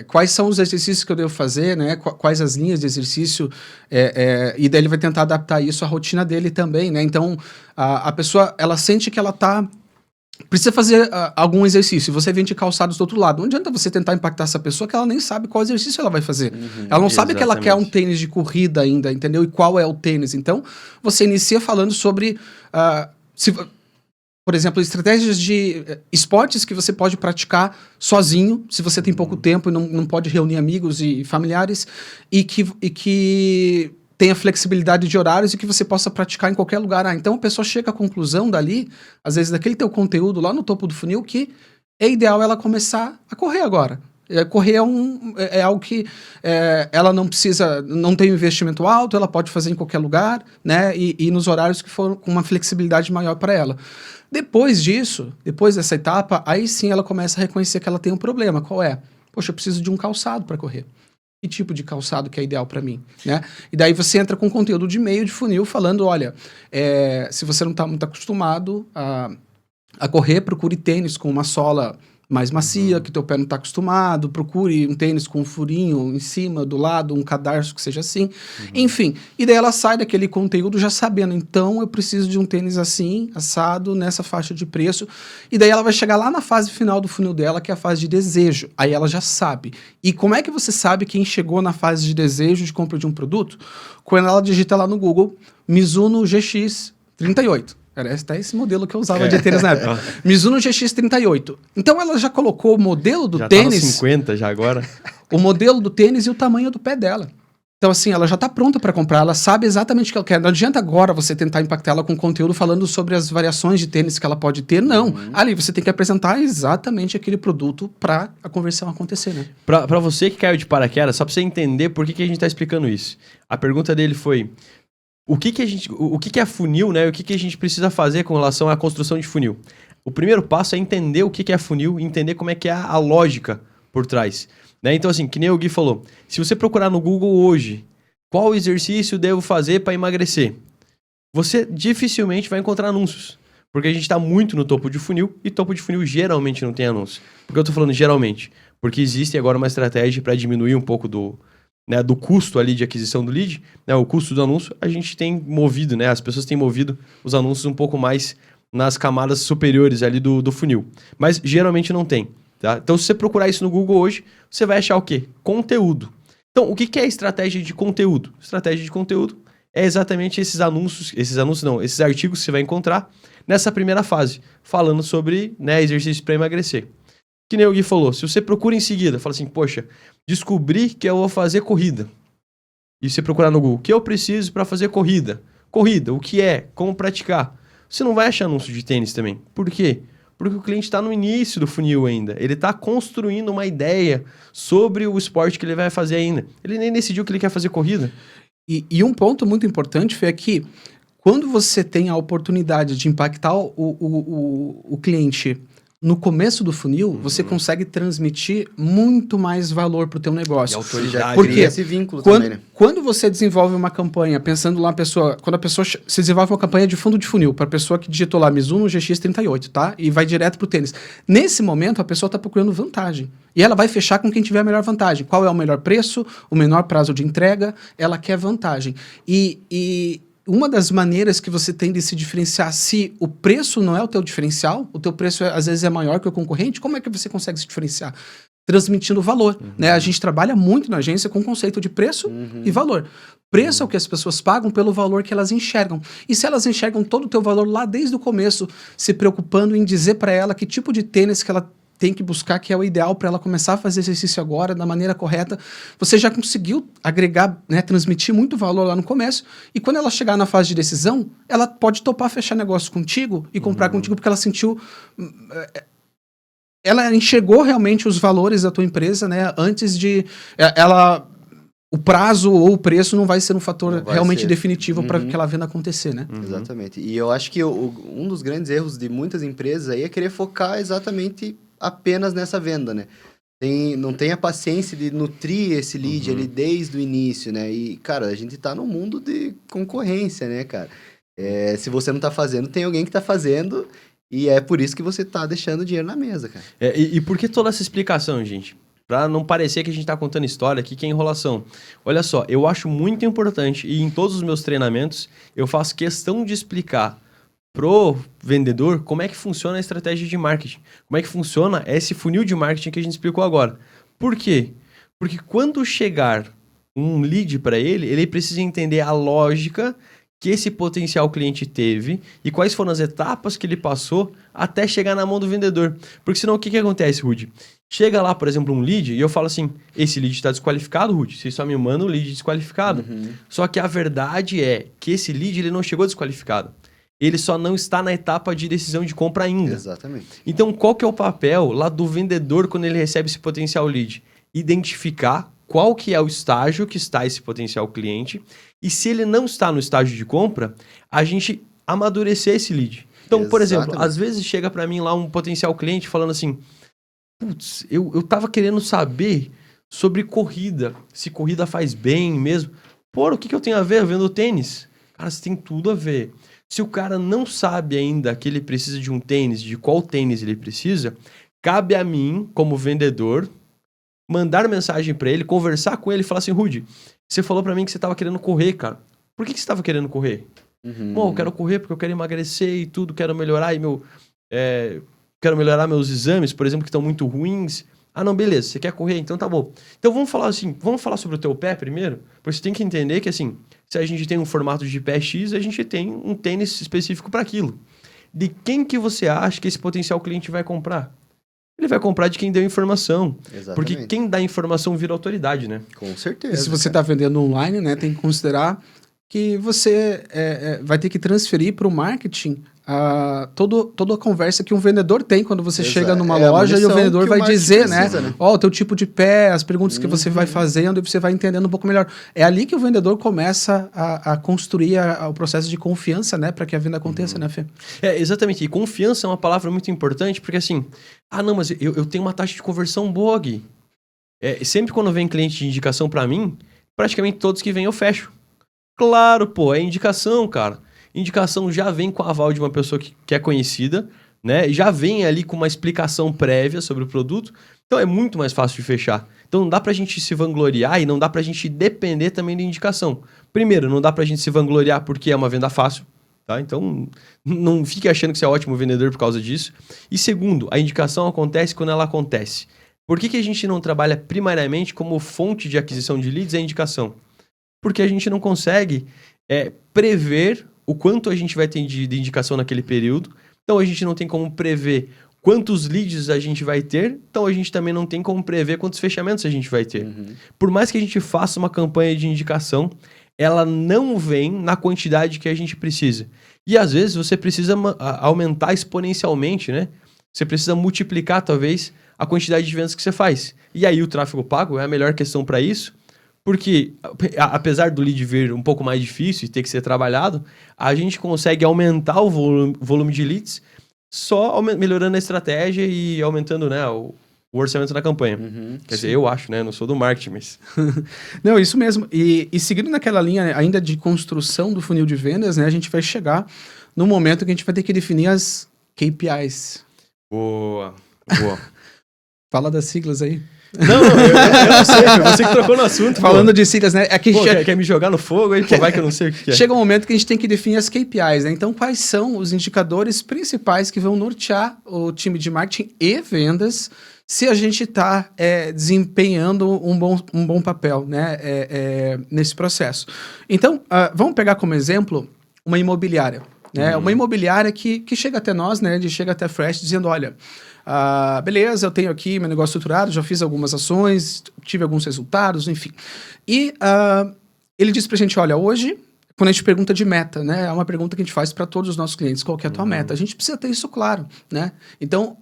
Quais são os exercícios que eu devo fazer, né? Quais as linhas de exercício, e daí ele vai tentar adaptar isso à rotina dele também, né? Então, a pessoa, ela sente que ela precisa fazer algum exercício, e você vem de calçados do outro lado. Não adianta você tentar impactar essa pessoa que ela nem sabe qual exercício ela vai fazer. Ela não sabe que ela quer um tênis de corrida ainda, entendeu? E qual é o tênis. Então, você inicia falando sobre... por exemplo, estratégias de esportes que você pode praticar sozinho, se você tem pouco tempo e não pode reunir amigos e familiares, e que tenha flexibilidade de horários e que você possa praticar em qualquer lugar. Então a pessoa chega à conclusão dali, às vezes daquele teu conteúdo lá no topo do funil, que é ideal ela começar a correr agora. Correr é algo que ela não precisa, não tem um investimento alto, ela pode fazer em qualquer lugar, né? E nos horários que for com uma flexibilidade maior para ela. Depois disso, depois dessa etapa, aí sim ela começa a reconhecer que ela tem um problema. Qual é? Poxa, eu preciso de um calçado para correr. Que tipo de calçado que é ideal para mim, né? E daí você entra com conteúdo de meio de funil falando, olha, se você não está muito acostumado a correr, procure tênis com uma sola mais macia, que teu pé não está acostumado, procure um tênis com um furinho em cima, do lado, um cadarço que seja assim, enfim. E daí ela sai daquele conteúdo já sabendo, então eu preciso de um tênis assim, assado, nessa faixa de preço, e daí ela vai chegar lá na fase final do funil dela, que é a fase de desejo, aí ela já sabe. E como é que você sabe quem chegou na fase de desejo de compra de um produto? Quando ela digita lá no Google, Mizuno GX38. Era até esse modelo que eu usava de tênis na época. Mizuno GX38. Então ela já colocou o modelo do tênis... Já tá no 50 já agora. O modelo do tênis e o tamanho do pé dela. Então assim, ela já tá pronta para comprar, ela sabe exatamente o que ela quer. Não adianta agora você tentar impactar ela com conteúdo falando sobre as variações de tênis que ela pode ter, não. Ali você tem que apresentar exatamente aquele produto para a conversão acontecer, né? Para você que caiu de paraquedas, só para você entender por que a gente tá explicando isso. A pergunta dele foi... O que é funil, né? O que a gente precisa fazer com relação à construção de funil? O primeiro passo é entender o que é funil, entender como é que é a lógica por trás, né? Então, assim, que nem o Gui falou, se você procurar no Google hoje, qual exercício devo fazer para emagrecer? Você dificilmente vai encontrar anúncios, porque a gente está muito no topo de funil, e topo de funil geralmente não tem anúncio. Por que eu estou falando geralmente? Porque existe agora uma estratégia para diminuir um pouco do custo ali de aquisição do lead, né, o custo do anúncio, a gente tem movido, né, as pessoas têm movido os anúncios um pouco mais nas camadas superiores ali do funil. Mas geralmente não tem, tá? Então, se você procurar isso no Google hoje, você vai achar o quê? Conteúdo. Então, o que é estratégia de conteúdo? Estratégia de conteúdo é exatamente esses artigos que você vai encontrar nessa primeira fase, falando sobre, né, exercícios para emagrecer. Que nem o Gui falou, se você procura em seguida, fala assim, poxa, descobri que eu vou fazer corrida. E você procurar no Google, o que eu preciso para fazer corrida? corrida, o que é, como praticar. Você não vai achar anúncio de tênis também. Por quê? Porque o cliente está no início do funil ainda. Ele está construindo uma ideia sobre o esporte que ele vai fazer ainda. Ele nem decidiu que ele quer fazer corrida. E um ponto muito importante, Fê, é que quando você tem a oportunidade de impactar o cliente no começo do funil, você consegue transmitir muito mais valor para o teu negócio. E autoridade. Por quê? Cria esse vínculo também, né? Quando você desenvolve uma campanha, pensando lá quando a pessoa se desenvolve uma campanha de fundo de funil, para a pessoa que digitou lá Mizuno GX38, tá? E vai direto pro tênis. Nesse momento, a pessoa está procurando vantagem. E ela vai fechar com quem tiver a melhor vantagem. Qual é o melhor preço, o menor prazo de entrega, ela quer vantagem. E uma das maneiras que você tem de se diferenciar, se o preço não é o teu diferencial, o teu preço às vezes é maior que o concorrente, como é que você consegue se diferenciar? Transmitindo valor, né? A gente trabalha muito na agência com o conceito de preço e valor. Preço é o que as pessoas pagam pelo valor que elas enxergam. E se elas enxergam todo o teu valor lá desde o começo, se preocupando em dizer para ela que tipo de tênis que ela tem que buscar, que é o ideal para ela começar a fazer exercício agora, da maneira correta, você já conseguiu agregar, né, transmitir muito valor lá no começo, e quando ela chegar na fase de decisão, ela pode topar fechar negócio contigo e comprar contigo, porque ela sentiu... Ela enxergou realmente os valores da tua empresa, né, antes de... O prazo ou o preço não vai ser um fator realmente definitivo para aquela venda acontecer, né? Exatamente. E eu acho que um dos grandes erros de muitas empresas aí é querer focar exatamente apenas nessa venda, né? Não tem a paciência de nutrir esse lead ali desde o início, né? E, cara, a gente tá num mundo de concorrência, né, cara? Se você não tá fazendo, tem alguém que tá fazendo, e é por isso que você tá deixando dinheiro na mesa, cara. E por que toda essa explicação, gente? Pra não parecer que a gente tá contando história aqui, que é enrolação. Olha só, eu acho muito importante, e em todos os meus treinamentos, eu faço questão de explicar pro vendedor como é que funciona a estratégia de marketing. Como é que funciona esse funil de marketing que a gente explicou agora. Por quê? Porque quando chegar um lead para ele precisa entender a lógica que esse potencial cliente teve e quais foram as etapas que ele passou até chegar na mão do vendedor. Porque senão o que acontece, Rudy? Chega lá, por exemplo, um lead e eu falo assim, esse lead está desqualificado, Rudy. Você só me manda um lead desqualificado. Só que a verdade é que esse lead ele não chegou desqualificado. Ele só não está na etapa de decisão de compra ainda. Exatamente. Então, qual que é o papel lá do vendedor quando ele recebe esse potencial lead? Identificar qual que é o estágio que está esse potencial cliente e se ele não está no estágio de compra, a gente amadurecer esse lead. Então, por exemplo, às vezes chega para mim lá um potencial cliente falando assim, putz, eu tava querendo saber sobre corrida, se corrida faz bem mesmo. Pô, o que eu tenho a ver? Eu vendo tênis. Cara, você tem tudo a ver. Se o cara não sabe ainda que ele precisa de um tênis, de qual tênis ele precisa, cabe a mim, como vendedor, mandar mensagem para ele, conversar com ele e falar assim, Rudy, você falou para mim que você tava querendo correr, cara. Por que você tava querendo correr? Bom, eu quero correr porque eu quero emagrecer e tudo, quero melhorar quero melhorar meus exames, por exemplo, que estão muito ruins. Ah, não, beleza, você quer correr? Então tá bom. Então vamos falar sobre o teu pé primeiro? Porque você tem que entender que, assim, se a gente tem um formato de pé X, a gente tem um tênis específico para aquilo. De quem que você acha que esse potencial cliente vai comprar? Ele vai comprar de quem deu informação. Exatamente. Porque quem dá informação vira autoridade, né? Com certeza. E se você está vendendo online, né, tem que considerar que você vai ter que transferir para o marketing toda a conversa que um vendedor tem quando você chega numa loja e o vendedor vai dizer, precisa, né? Ó, o teu tipo de pé, as perguntas que você vai fazendo e você vai entendendo um pouco melhor. É ali que o vendedor começa a construir o processo de confiança, né? Para que a venda aconteça, né, Fê? Exatamente. E confiança é uma palavra muito importante, porque assim, não, mas eu tenho uma taxa de conversão boa, Gui. Sempre quando vem cliente de indicação para mim, praticamente todos que vêm eu fecho. Claro, pô, é indicação, cara. Indicação já vem com a aval de uma pessoa que é conhecida, né? Já vem ali com uma explicação prévia sobre o produto. Então é muito mais fácil de fechar. Então não dá pra gente se vangloriar e não dá pra gente depender também de indicação. Primeiro, não dá pra gente se vangloriar porque é uma venda fácil, tá? Então não fique achando que você é ótimo vendedor por causa disso. E segundo, a indicação acontece quando ela acontece. Por que a gente não trabalha primariamente como fonte de aquisição de leads a indicação? Porque a gente não consegue prever o quanto a gente vai ter de indicação naquele período. Então, a gente não tem como prever quantos leads a gente vai ter. Então, a gente também não tem como prever quantos fechamentos a gente vai ter. Por mais que a gente faça uma campanha de indicação, ela não vem na quantidade que a gente precisa. E às vezes você precisa aumentar exponencialmente, né? Você precisa multiplicar, talvez, a quantidade de vendas que você faz. E aí o tráfego pago é a melhor questão para isso, porque apesar do lead vir um pouco mais difícil e ter que ser trabalhado, a gente consegue aumentar o volume de leads só melhorando a estratégia e aumentando, né, o orçamento da campanha. Quer dizer, eu acho, né? Não sou do marketing, mas... Não, isso mesmo. E seguindo naquela linha ainda de construção do funil de vendas, né? A gente vai chegar no momento que a gente vai ter que definir as KPIs. Boa. Fala das siglas aí. Não, eu não sei. Foi você que trocou no assunto. Falando de siglas, né? É que quer me jogar no fogo aí? Pô, vai que eu não sei o que é. Chega um momento que a gente tem que definir as KPIs, né? Então, quais são os indicadores principais que vão nortear o time de marketing e vendas se a gente está desempenhando um bom papel, né? Nesse processo. Então, vamos pegar como exemplo uma imobiliária. Né? Uma imobiliária que chega até nós, né? Chega até a Fresh dizendo, olha... beleza, eu tenho aqui meu negócio estruturado, já fiz algumas ações, tive alguns resultados, enfim. E ele disse pra gente, olha, hoje, quando a gente pergunta de meta, né, é uma pergunta que a gente faz para todos os nossos clientes, qual que é a tua meta? A gente precisa ter isso claro, né? Então,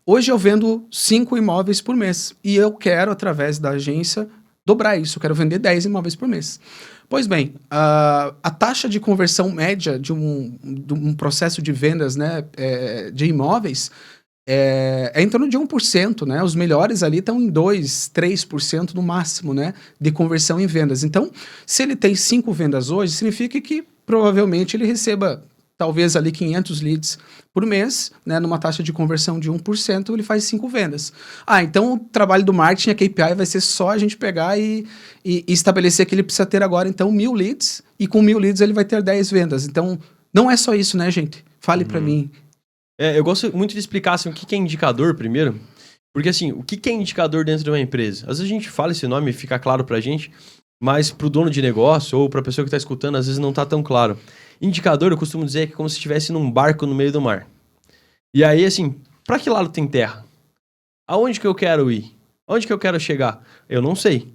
hoje eu vendo 5 imóveis por mês e eu quero, através da agência, dobrar isso, eu quero vender 10 imóveis por mês. Pois bem, a taxa de conversão média de um processo de vendas, né, de imóveis é em torno de 1%, né? Os melhores ali estão em 2%, 3% no máximo, né? De conversão em vendas. Então, se ele tem 5 vendas hoje, significa que provavelmente ele receba talvez ali 500 leads por mês, né? Numa taxa de conversão de 1%, ele faz 5 vendas. Então o trabalho do marketing, a KPI, vai ser só a gente pegar e estabelecer que ele precisa ter agora, então, 1.000 leads, e com 1.000 leads ele vai ter 10 vendas. Então, não é só isso, né, gente? Fale para mim. Eu gosto muito de explicar assim, o que é indicador primeiro, porque assim, o que é indicador dentro de uma empresa? Às vezes a gente fala esse nome e fica claro pra gente, mas pro dono de negócio ou pra pessoa que tá escutando, às vezes não tá tão claro. Indicador, eu costumo dizer que é como se estivesse num barco no meio do mar. E aí, assim, pra que lado tem terra? Aonde que eu quero ir? Aonde que eu quero chegar? Eu não sei.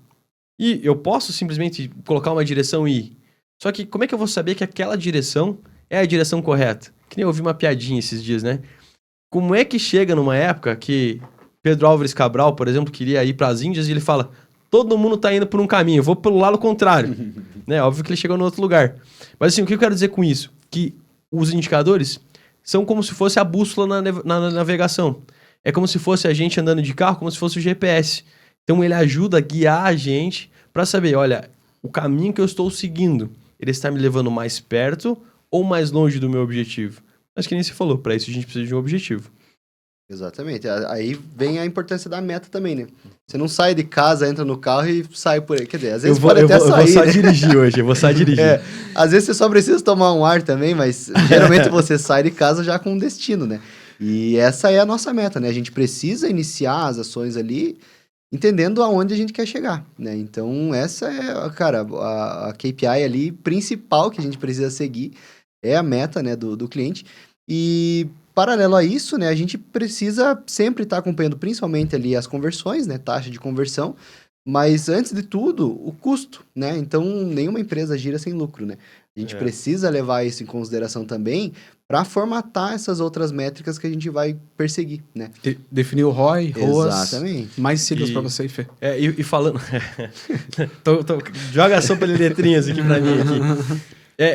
E eu posso simplesmente colocar uma direção e ir. Só que como é que eu vou saber que aquela direção é a direção correta? Que nem eu ouvi uma piadinha esses dias, né? Como é que chega numa época que Pedro Álvares Cabral, por exemplo, queria ir para as Índias e ele fala, todo mundo tá indo por um caminho, eu vou pelo lado contrário. Né? Óbvio que ele chegou no outro lugar. Mas assim, o que eu quero dizer com isso? Que os indicadores são como se fosse a bússola na navegação. É como se fosse a gente andando de carro, como se fosse o GPS. Então ele ajuda a guiar a gente para saber, olha, o caminho que eu estou seguindo, ele está me levando mais perto ou mais longe do meu objetivo? Mas que nem você falou, para isso a gente precisa de um objetivo. Exatamente. Aí vem a importância da meta também, né? Você não sai de casa, entra no carro e sai por aí. Quer dizer, às vezes pode até sair, eu vou só dirigir hoje, eu vou só dirigir. Às vezes você só precisa tomar um ar também, mas geralmente você sai de casa já com um destino, né? E essa é a nossa meta, né? A gente precisa iniciar as ações ali entendendo aonde a gente quer chegar, né? Então, essa é, cara, a KPI ali principal que a gente precisa seguir, é a meta, né, do cliente. E, paralelo a isso, né, a gente precisa sempre estar acompanhando principalmente ali as conversões, né, taxa de conversão, mas, antes de tudo, o custo, né? Então, nenhuma empresa gira sem lucro, né? A gente precisa levar isso em consideração também para formatar essas outras métricas que a gente vai perseguir, né? Definir o ROI, ROAS. Exatamente. Mais siglas para você, Fê. E falando... Joga a sopa de letrinhas aqui para mim. Aqui.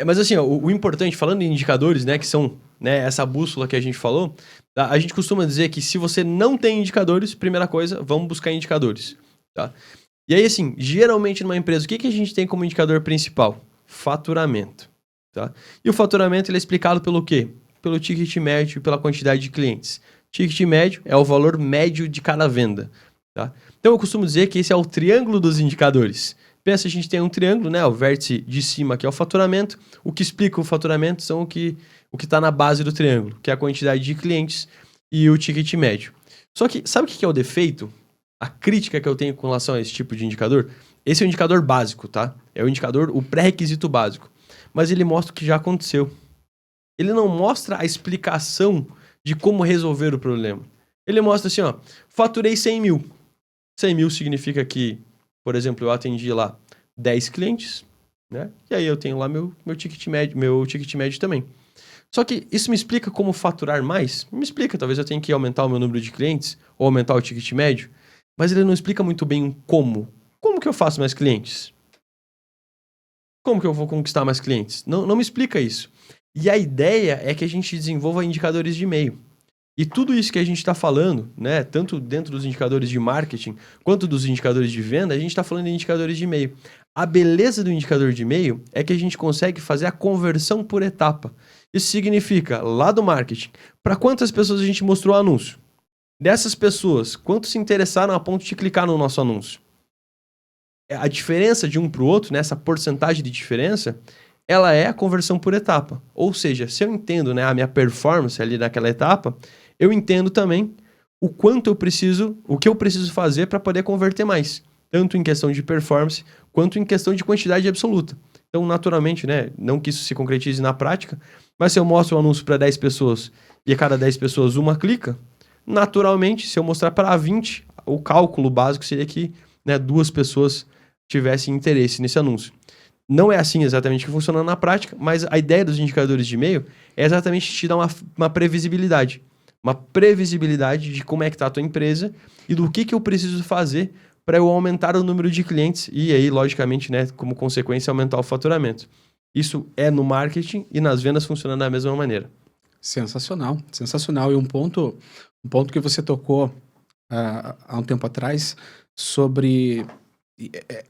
Mas assim, ó, o importante, falando em indicadores, né, que são, né, essa bússola que a gente falou, a gente costuma dizer que se você não tem indicadores, primeira coisa, vamos buscar indicadores. Tá? E aí, assim, geralmente numa empresa, o que a gente tem como indicador principal? Faturamento. Tá? E o faturamento ele é explicado pelo quê? Pelo ticket médio e pela quantidade de clientes. Ticket médio é o valor médio de cada venda. Tá? Então eu costumo dizer que esse é o triângulo dos indicadores. Pensa, a gente tem um triângulo, né? O vértice de cima que é o faturamento. O que explica o faturamento são o que está na base do triângulo, que é a quantidade de clientes e o ticket médio. Só que, sabe o que é o defeito? A crítica que eu tenho com relação a esse tipo de indicador? Esse é o indicador básico, tá? É o indicador, o pré-requisito básico. Mas ele mostra o que já aconteceu. Ele não mostra a explicação de como resolver o problema. Ele mostra assim, ó, faturei 100 mil. 100 mil significa que, por exemplo, eu atendi lá 10 clientes, né? E aí eu tenho lá meu ticket médio também. Só que isso me explica como faturar mais? Me explica, talvez eu tenha que aumentar o meu número de clientes ou aumentar o ticket médio, mas ele não explica muito bem como. Como que eu faço mais clientes? Como que eu vou conquistar mais clientes? Não me explica isso. E a ideia é que a gente desenvolva indicadores de e-mail. E tudo isso que a gente está falando, né, tanto dentro dos indicadores de marketing quanto dos indicadores de venda, a gente está falando de indicadores de e-mail. A beleza do indicador de e-mail é que a gente consegue fazer a conversão por etapa. Isso significa, lá do marketing, para quantas pessoas a gente mostrou o anúncio? Dessas pessoas, quantos se interessaram a ponto de clicar no nosso anúncio? A diferença de um para o outro, né, essa porcentagem de diferença, ela é a conversão por etapa. Ou seja, se eu entendo, né, a minha performance ali naquela etapa, eu entendo também o que eu preciso fazer para poder converter mais. Tanto em questão de performance, quanto em questão de quantidade absoluta. Então, naturalmente, né, não que isso se concretize na prática, mas se eu mostro o anúncio para 10 pessoas e a cada 10 pessoas uma clica, naturalmente, se eu mostrar para 20, o cálculo básico seria que, né, 2 pessoas tivessem interesse nesse anúncio. Não é assim exatamente que funciona na prática, mas a ideia dos indicadores de e-mail é exatamente te dar uma previsibilidade. Uma previsibilidade de como é que está a tua empresa e do que eu preciso fazer para eu aumentar o número de clientes e aí, logicamente, né, como consequência, aumentar o faturamento. Isso é no marketing e nas vendas funciona da mesma maneira. Sensacional, sensacional. E um ponto que você tocou há um tempo atrás sobre...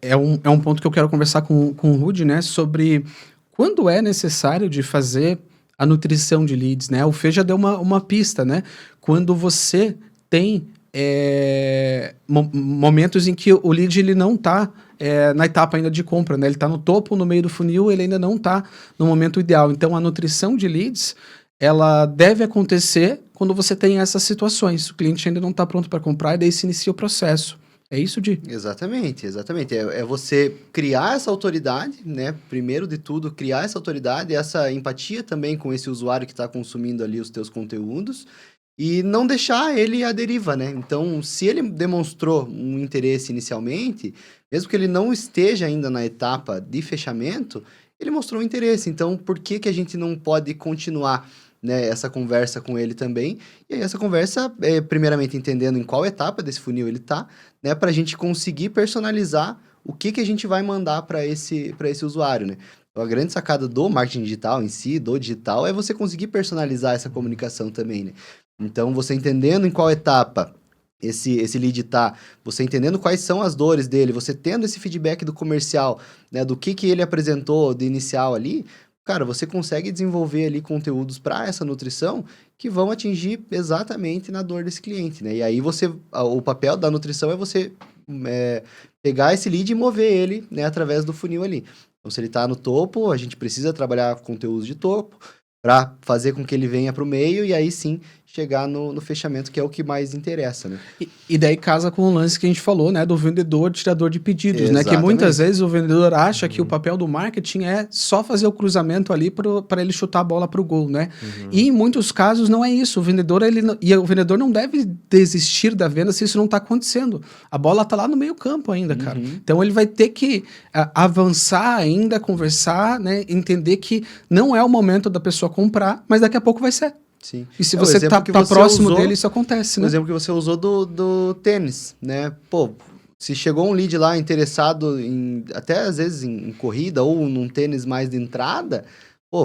É um ponto que eu quero conversar com o Rudy, né? Sobre quando é necessário de fazer a nutrição de leads, né? O Fê já deu uma pista, né? Quando você tem momentos em que o lead ele não está na etapa ainda de compra, né? Ele está no topo, no meio do funil, ele ainda não está no momento ideal. Então, a nutrição de leads, ela deve acontecer quando você tem essas situações. O cliente ainda não está pronto para comprar e daí se inicia o processo. É isso, Di? Exatamente. É você criar essa autoridade, né? Primeiro de tudo, criar essa autoridade, essa empatia também com esse usuário que está consumindo ali os teus conteúdos e não deixar ele à deriva, né? Então, se ele demonstrou um interesse inicialmente, mesmo que ele não esteja ainda na etapa de fechamento, ele mostrou um interesse. Então, por que a gente não pode continuar, né, essa conversa com ele também? E aí essa conversa, primeiramente entendendo em qual etapa desse funil ele está, né, para a gente conseguir personalizar o que a gente vai mandar para esse usuário, né? Então, a grande sacada do marketing digital em si, do digital, é você conseguir personalizar essa comunicação também, né? Então, você entendendo em qual etapa esse lead tá, você entendendo quais são as dores dele, você tendo esse feedback do comercial, né, do que ele apresentou de inicial ali, cara, você consegue desenvolver ali conteúdos para essa nutrição que vão atingir exatamente na dor desse cliente, né? E aí o papel da nutrição é você pegar esse lead e mover ele, né, através do funil ali. Então, se ele está no topo, a gente precisa trabalhar conteúdos de topo para fazer com que ele venha para o meio e aí sim chegar no fechamento, que é o que mais interessa, né? E daí casa com o lance que a gente falou, né? Do vendedor, tirador de pedidos, Exatamente. né? Que muitas vezes o vendedor acha que o papel do marketing é só fazer o cruzamento ali para ele chutar a bola para o gol, né? E em muitos casos não é isso. O vendedor, o vendedor não deve desistir da venda se isso não está acontecendo. A bola tá lá no meio campo ainda, cara. Então ele vai ter que avançar ainda, conversar, né? Entender que não é o momento da pessoa comprar, mas daqui a pouco vai ser. Sim. E se você tá próximo dele, isso acontece, né? O exemplo que você usou do tênis, né? Pô, se chegou um lead lá interessado até às vezes em corrida ou num tênis mais de entrada, pô,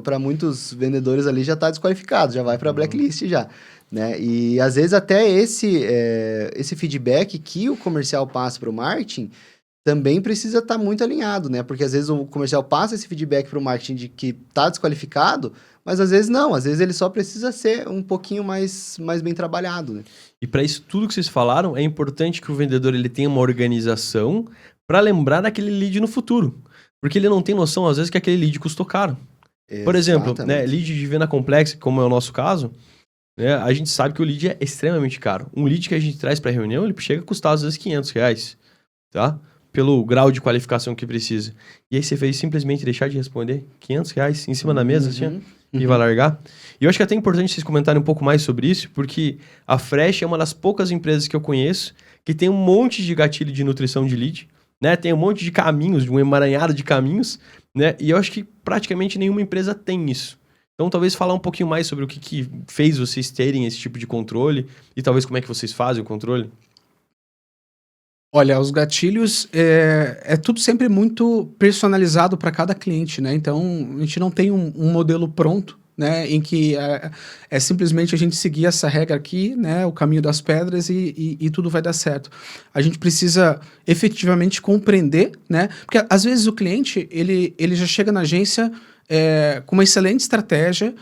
para muitos vendedores ali já tá desqualificado, já vai para blacklist já, né? E às vezes até esse feedback que o comercial passa para o marketing também precisa estar muito alinhado, né? Porque às vezes o comercial passa esse feedback para o marketing de que tá desqualificado, mas às vezes não, às vezes ele só precisa ser um pouquinho mais bem trabalhado, né? E para isso tudo que vocês falaram, é importante que o vendedor ele tenha uma organização para lembrar daquele lead no futuro. Porque ele não tem noção, às vezes, que aquele lead custou caro. Por exemplo, né, lead de venda complexa, como é o nosso caso, né, a gente sabe que o lead é extremamente caro. Um lead que a gente traz para reunião, ele chega a custar às vezes R$500, tá? Pelo grau de qualificação que precisa. E aí você fez simplesmente deixar de responder R$500 em cima da mesa, assim, e vai largar. E eu acho que é até importante vocês comentarem um pouco mais sobre isso, porque a Fresh é uma das poucas empresas que eu conheço que tem um monte de gatilho de nutrição de lead, né? Tem um monte de caminhos, um emaranhado de caminhos, né? E eu acho que praticamente nenhuma empresa tem isso. Então, talvez falar um pouquinho mais sobre o que fez vocês terem esse tipo de controle e talvez como é que vocês fazem o controle. Olha, os gatilhos é tudo sempre muito personalizado para cada cliente, né? Então, a gente não tem um modelo pronto, né? Em que é simplesmente a gente seguir essa regra aqui, né? O caminho das pedras e tudo vai dar certo. A gente precisa efetivamente compreender, né? Porque às vezes o cliente, ele já chega na agência com uma excelente estratégia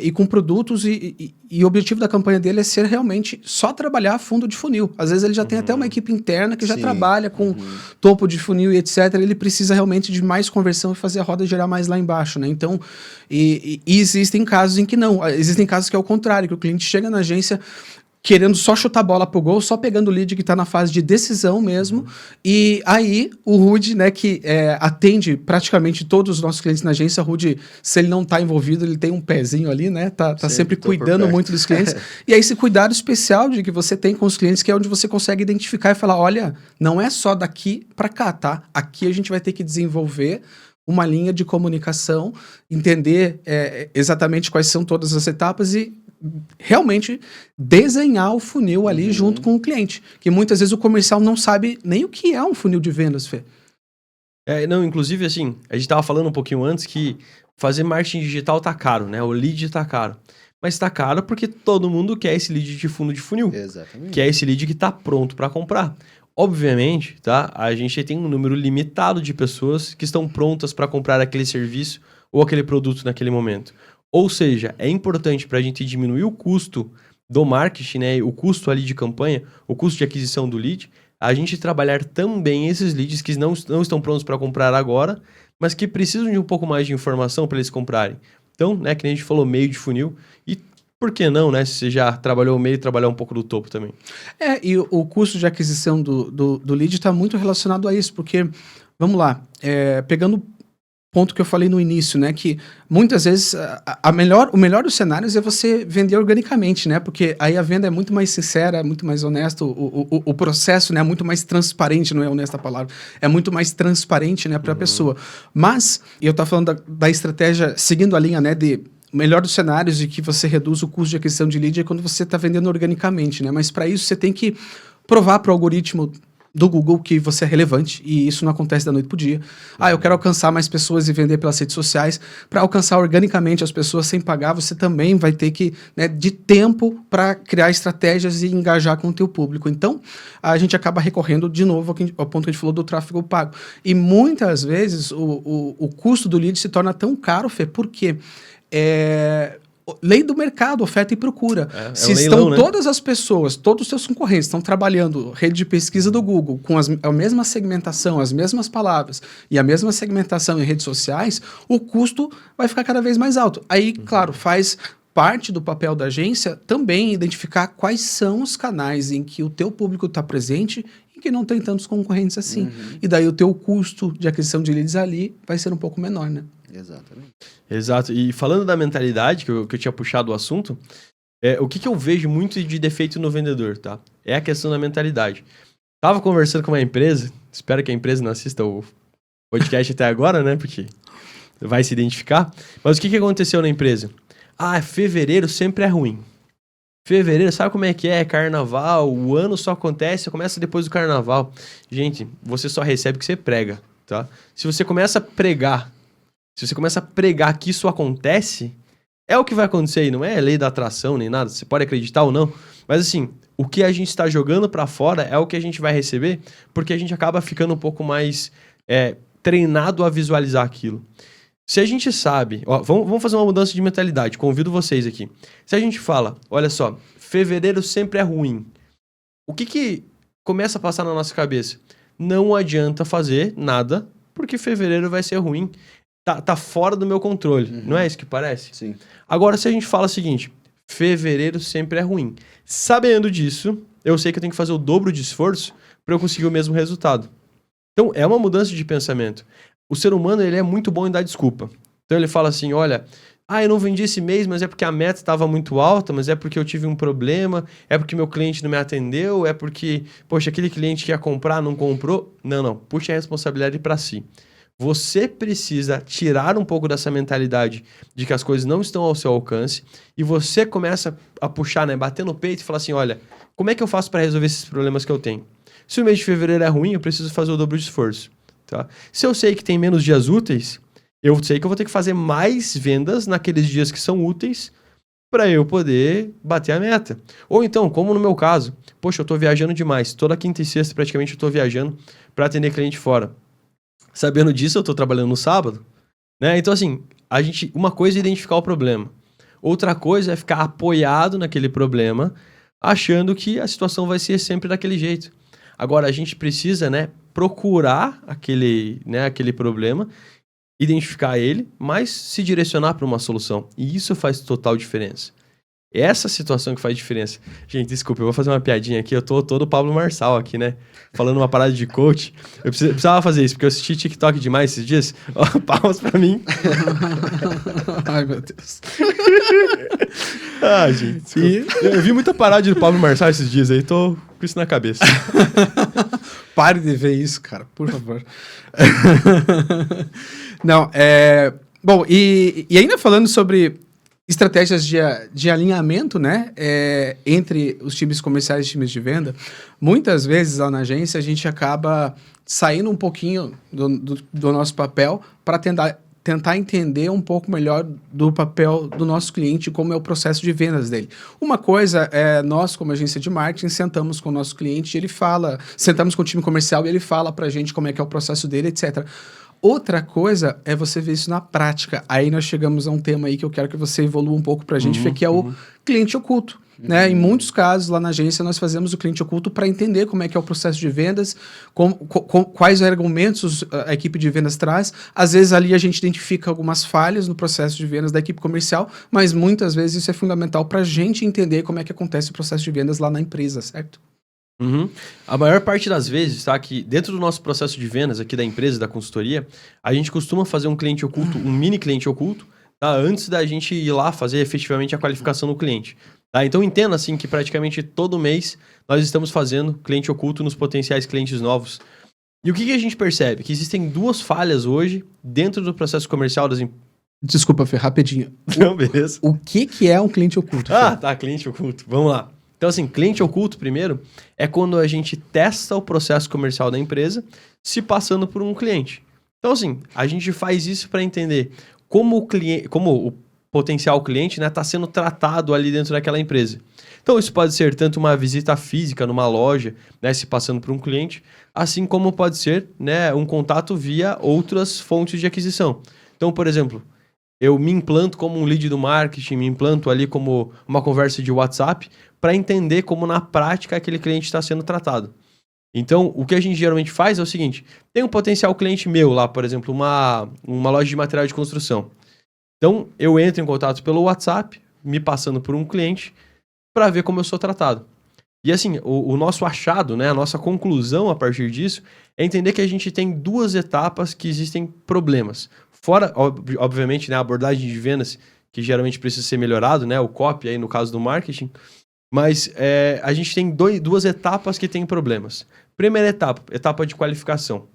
e com produtos e o objetivo da campanha dele é ser realmente só trabalhar fundo de funil. Às vezes ele já tem até uma equipe interna que já trabalha com topo de funil e etc. Ele precisa realmente de mais conversão e fazer a roda girar mais lá embaixo, né? Então, e existem casos em que não. Existem casos que é o contrário, que o cliente chega na agência querendo só chutar a bola pro gol, só pegando o lead que tá na fase de decisão mesmo. E aí, o Rude, né, que atende praticamente todos os nossos clientes na agência, o Rude, se ele não tá envolvido, ele tem um pezinho ali, né, tá sempre cuidando muito dos clientes. E aí, esse cuidado especial de que você tem com os clientes, que é onde você consegue identificar e falar, olha, não é só daqui para cá, tá? Aqui a gente vai ter que desenvolver uma linha de comunicação, entender exatamente quais são todas as etapas e realmente desenhar o funil ali junto com o cliente. Que muitas vezes o comercial não sabe nem o que é um funil de vendas, Fê. Não, inclusive, assim, a gente tava falando um pouquinho antes que fazer marketing digital tá caro, né? O lead tá caro. Mas tá caro porque todo mundo quer esse lead de fundo de funil. Exatamente. Que é esse lead que tá pronto para comprar. Obviamente, tá? A gente tem um número limitado de pessoas que estão prontas para comprar aquele serviço ou aquele produto naquele momento. Ou seja, é importante para a gente diminuir o custo do marketing, né? O custo ali de campanha, o custo de aquisição do lead, a gente trabalhar também esses leads que não estão prontos para comprar agora, mas que precisam de um pouco mais de informação para eles comprarem. Então, né, que nem a gente falou, meio de funil. E por que não, né? Se você já trabalhou o meio, trabalhar um pouco do topo também. E o custo de aquisição do lead está muito relacionado a isso, porque, vamos lá, pegando ponto que eu falei no início, né, que muitas vezes o melhor dos cenários é você vender organicamente, né, porque aí a venda é muito mais sincera, muito mais honesto, o processo, né, é muito mais transparente, não é honesta a palavra, é muito mais transparente, né, para a pessoa. Mas, eu estava falando da estratégia, seguindo a linha, né, de melhor dos cenários de que você reduz o custo de aquisição de lead é quando você está vendendo organicamente, né, mas para isso você tem que provar para o algoritmo do Google que você é relevante, e isso não acontece da noite pro dia. Eu quero alcançar mais pessoas e vender pelas redes sociais. Para alcançar organicamente as pessoas sem pagar, você também vai ter que, né, de tempo para criar estratégias e engajar com o teu público. Então, a gente acaba recorrendo de novo ao ponto que a gente falou do tráfego pago. E muitas vezes o custo do lead se torna tão caro, Fê, porque lei do mercado, oferta e procura. Se estão leilão, né? Todas as pessoas, todos os seus concorrentes estão trabalhando rede de pesquisa do Google com a mesma segmentação, as mesmas palavras e a mesma segmentação em redes sociais, o custo vai ficar cada vez mais alto. Aí, claro, faz parte do papel da agência também identificar quais são os canais em que o teu público está presente e que não tem tantos concorrentes assim. E daí o teu custo de aquisição de leads ali vai ser um pouco menor, né? Exatamente. Exato. E falando da mentalidade, que eu tinha puxado o assunto, o que eu vejo muito de defeito no vendedor, tá? É a questão da mentalidade. Tava conversando com uma empresa, espero que a empresa não assista o podcast até agora, né? Porque vai se identificar. Mas o que aconteceu na empresa? Fevereiro sempre é ruim. Fevereiro, sabe como é que é? Carnaval, o ano só começa depois do carnaval. Gente, você só recebe o que você prega, tá? Se você começa a pregar que isso acontece, é o que vai acontecer aí, não é lei da atração nem nada, você pode acreditar ou não, mas assim, o que a gente está jogando para fora é o que a gente vai receber, porque a gente acaba ficando um pouco mais treinado a visualizar aquilo. Se a gente sabe, vamos fazer uma mudança de mentalidade, convido vocês aqui. Se a gente fala, olha só, fevereiro sempre é ruim, o que começa a passar na nossa cabeça? Não adianta fazer nada, porque fevereiro vai ser ruim. Tá fora do meu controle, não é isso que parece? Sim. Agora, se a gente fala o seguinte, fevereiro sempre é ruim. Sabendo disso, eu sei que eu tenho que fazer o dobro de esforço para eu conseguir o mesmo resultado. Então, é uma mudança de pensamento. O ser humano, ele é muito bom em dar desculpa. Então, ele fala assim, olha, Ah, eu não vendi esse mês, mas é porque a meta estava muito alta, mas é porque eu tive um problema, é porque meu cliente não me atendeu, é porque, poxa, aquele cliente que ia comprar não comprou. Não. Puxa a responsabilidade para si. Você precisa tirar um pouco dessa mentalidade de que as coisas não estão ao seu alcance e você começa a puxar, né, bater no peito e falar assim, olha, como é que eu faço para resolver esses problemas que eu tenho? Se o mês de fevereiro é ruim, eu preciso fazer o dobro de esforço. Tá? Se eu sei que tem menos dias úteis, eu sei que eu vou ter que fazer mais vendas naqueles dias que são úteis para eu poder bater a meta. Ou então, como no meu caso, poxa, eu estou viajando demais. Toda quinta e sexta praticamente eu estou viajando para atender cliente fora. Sabendo disso, eu estou trabalhando no sábado. Né? Então, assim, uma coisa é identificar o problema. Outra coisa é ficar apoiado naquele problema, achando que a situação vai ser sempre daquele jeito. Agora, a gente precisa, né, procurar aquele problema, identificar ele, mas se direcionar para uma solução. E isso faz total diferença. Essa situação que faz diferença. Gente, desculpa, eu vou fazer uma piadinha aqui. Eu tô todo Pablo Marçal aqui, né? Falando uma parada de coach. Eu precisava fazer isso, porque eu assisti TikTok demais esses dias. Ó, palmas pra mim. Ai, meu Deus. Ah, gente. Eu vi muita parada do Pablo Marçal esses dias aí. Tô com isso na cabeça. Pare de ver isso, cara, por favor. Não, bom, e ainda falando sobre estratégias de alinhamento, né, entre os times comerciais e times de venda, muitas vezes lá na agência a gente acaba saindo um pouquinho do nosso papel para tentar entender um pouco melhor do papel do nosso cliente, como é o processo de vendas dele. Uma coisa é nós, como agência de marketing, sentamos com o nosso cliente e ele fala, sentamos com o time comercial e ele fala pra gente como é que é o processo dele, etc. Outra coisa é você ver isso na prática. Aí nós chegamos a um tema aí que eu quero que você evolua um pouco pra gente, que é o cliente oculto. Né? Em muitos casos, lá na agência, nós fazemos o cliente oculto para entender como é que é o processo de vendas, quais argumentos a equipe de vendas traz. Às vezes, ali a gente identifica algumas falhas no processo de vendas da equipe comercial, mas muitas vezes isso é fundamental para a gente entender como é que acontece o processo de vendas lá na empresa, certo? A maior parte das vezes, tá, que dentro do nosso processo de vendas aqui da empresa, da consultoria, a gente costuma fazer um cliente oculto, um mini cliente oculto, tá, antes da gente ir lá fazer efetivamente a qualificação do cliente. Tá? Então entenda assim que praticamente todo mês nós estamos fazendo cliente oculto nos potenciais clientes novos. E o que a gente percebe? Que existem duas falhas hoje dentro do processo comercial das empresas. Desculpa, Fê, rapidinho. Não, beleza. O que é um cliente oculto? Ah, tá, cliente oculto. Vamos lá. Então, assim, cliente oculto, primeiro, é quando a gente testa o processo comercial da empresa se passando por um cliente. Então, assim, a gente faz isso para entender como o potencial cliente, né, está sendo tratado ali dentro daquela empresa. Então, isso pode ser tanto uma visita física numa loja, né, se passando por um cliente, assim como pode ser, né, um contato via outras fontes de aquisição. Então, por exemplo, eu me implanto como um lead do marketing, me implanto ali como uma conversa de WhatsApp para entender como na prática aquele cliente está sendo tratado. Então, o que a gente geralmente faz é o seguinte, tem um potencial cliente meu lá, por exemplo, uma loja de material de construção. Então, eu entro em contato pelo WhatsApp, me passando por um cliente, para ver como eu sou tratado. E assim, o nosso achado, né, a nossa conclusão a partir disso, é entender que a gente tem duas etapas que existem problemas. Fora, obviamente, né, a abordagem de vendas, que geralmente precisa ser melhorado, né, o copy aí no caso do marketing, mas a gente tem duas etapas que tem problemas. Primeira etapa de qualificação.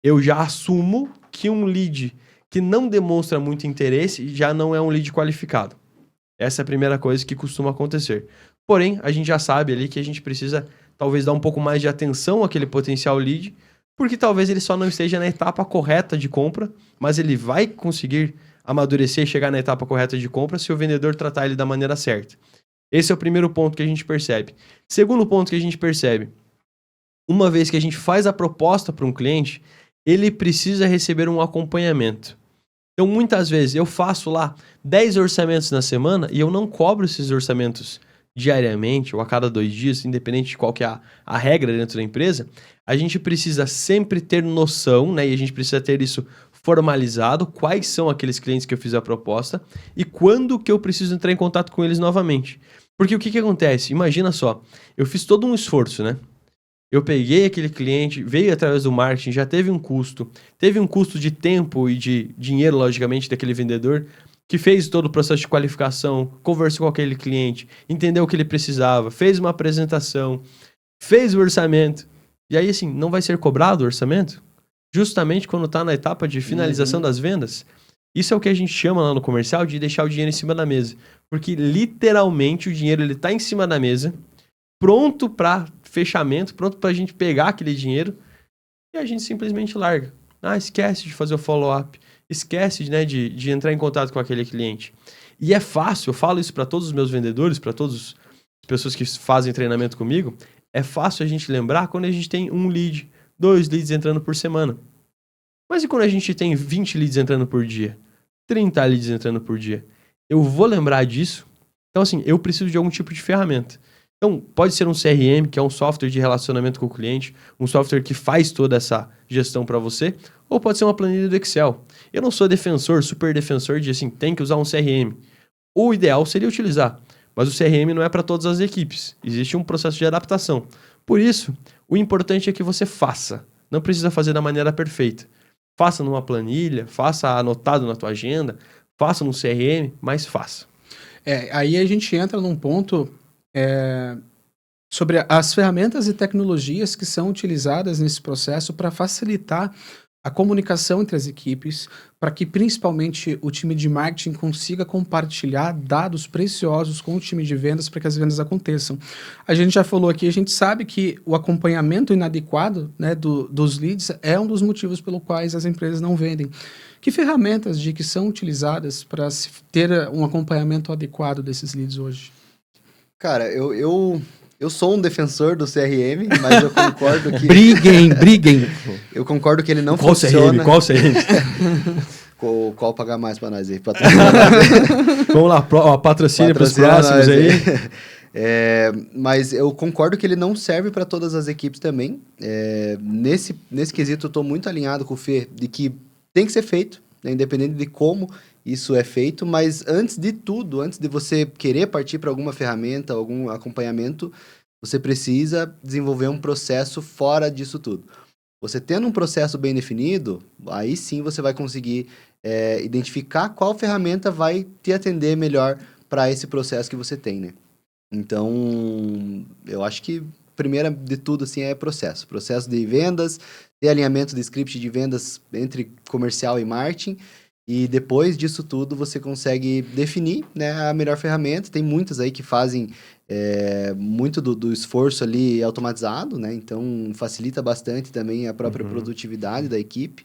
Eu já assumo que um lead que não demonstra muito interesse já não é um lead qualificado. Essa é a primeira coisa que costuma acontecer. Porém, a gente já sabe ali que a gente precisa talvez dar um pouco mais de atenção àquele potencial lead, porque talvez ele só não esteja na etapa correta de compra, mas ele vai conseguir amadurecer e chegar na etapa correta de compra se o vendedor tratar ele da maneira certa. Esse é o primeiro ponto que a gente percebe. Segundo ponto que a gente percebe, uma vez que a gente faz a proposta para um cliente, ele precisa receber um acompanhamento. Então, muitas vezes, eu faço lá 10 orçamentos na semana e eu não cobro esses orçamentos diariamente ou a cada 2 dias, independente de qual que é a regra dentro da empresa. A gente precisa sempre ter noção, né? E a gente precisa ter isso formalizado, quais são aqueles clientes que eu fiz a proposta e quando que eu preciso entrar em contato com eles novamente. Porque o que acontece? Imagina só, eu fiz todo um esforço, né? Eu peguei aquele cliente, veio através do marketing, já teve um custo de tempo e de dinheiro, logicamente, daquele vendedor. que fez todo o processo de qualificação, conversou com aquele cliente, entendeu o que ele precisava, fez uma apresentação, fez o orçamento. E aí, assim, não vai ser cobrado o orçamento? Justamente quando está na etapa de finalização das vendas? Isso é o que a gente chama lá no comercial de deixar o dinheiro em cima da mesa. Porque, literalmente, o dinheiro ele tá em cima da mesa, pronto para fechamento, pronto para a gente pegar aquele dinheiro, e a gente simplesmente larga. Esquece de fazer o follow-up. Esquece, né, de entrar em contato com aquele cliente. E é fácil, eu falo isso para todos os meus vendedores, para todas as pessoas que fazem treinamento comigo, é fácil a gente lembrar quando a gente tem 1 lead, 2 leads entrando por semana. Mas e quando a gente tem 20 leads entrando por dia? 30 leads entrando por dia? Eu vou lembrar disso? Então, assim, eu preciso de algum tipo de ferramenta. Então, pode ser um CRM, que é um software de relacionamento com o cliente, um software que faz toda essa gestão para você, ou pode ser uma planilha do Excel. Eu não sou super defensor de, assim, tem que usar um CRM. O ideal seria utilizar, mas o CRM não é para todas as equipes. Existe um processo de adaptação. Por isso, o importante é que você faça. Não precisa fazer da maneira perfeita. Faça numa planilha, faça anotado na tua agenda, faça no CRM, mas faça. Aí a gente entra num ponto sobre as ferramentas e tecnologias que são utilizadas nesse processo para facilitar a comunicação entre as equipes, para que principalmente o time de marketing consiga compartilhar dados preciosos com o time de vendas para que as vendas aconteçam. A gente já falou aqui, a gente sabe que o acompanhamento inadequado, né, dos leads é um dos motivos pelo quais as empresas não vendem. Que ferramentas que são utilizadas para ter um acompanhamento adequado desses leads hoje? Cara, eu sou um defensor do CRM, mas eu concordo que... Briguem! Eu concordo que ele não Qual funciona... Qual CRM? Qual pagar mais pra nós aí? Vamos lá, patrocínio para os próximos aí. Mas eu concordo que ele não serve para todas as equipes também. Nesse quesito, eu estou muito alinhado com o Fê, de que tem que ser feito, né, independente de como isso é feito, mas antes de tudo, antes de você querer partir para alguma ferramenta, algum acompanhamento, você precisa desenvolver um processo fora disso tudo. Você tendo um processo bem definido, aí sim você vai conseguir identificar qual ferramenta vai te atender melhor para esse processo que você tem, né? Então, eu acho que primeira de tudo assim é processo de vendas, ter alinhamento de script de vendas entre comercial e marketing. E depois disso tudo, você consegue definir, né, a melhor ferramenta. Tem muitas aí que fazem muito do esforço ali automatizado, né? Então, facilita bastante também a própria produtividade da equipe.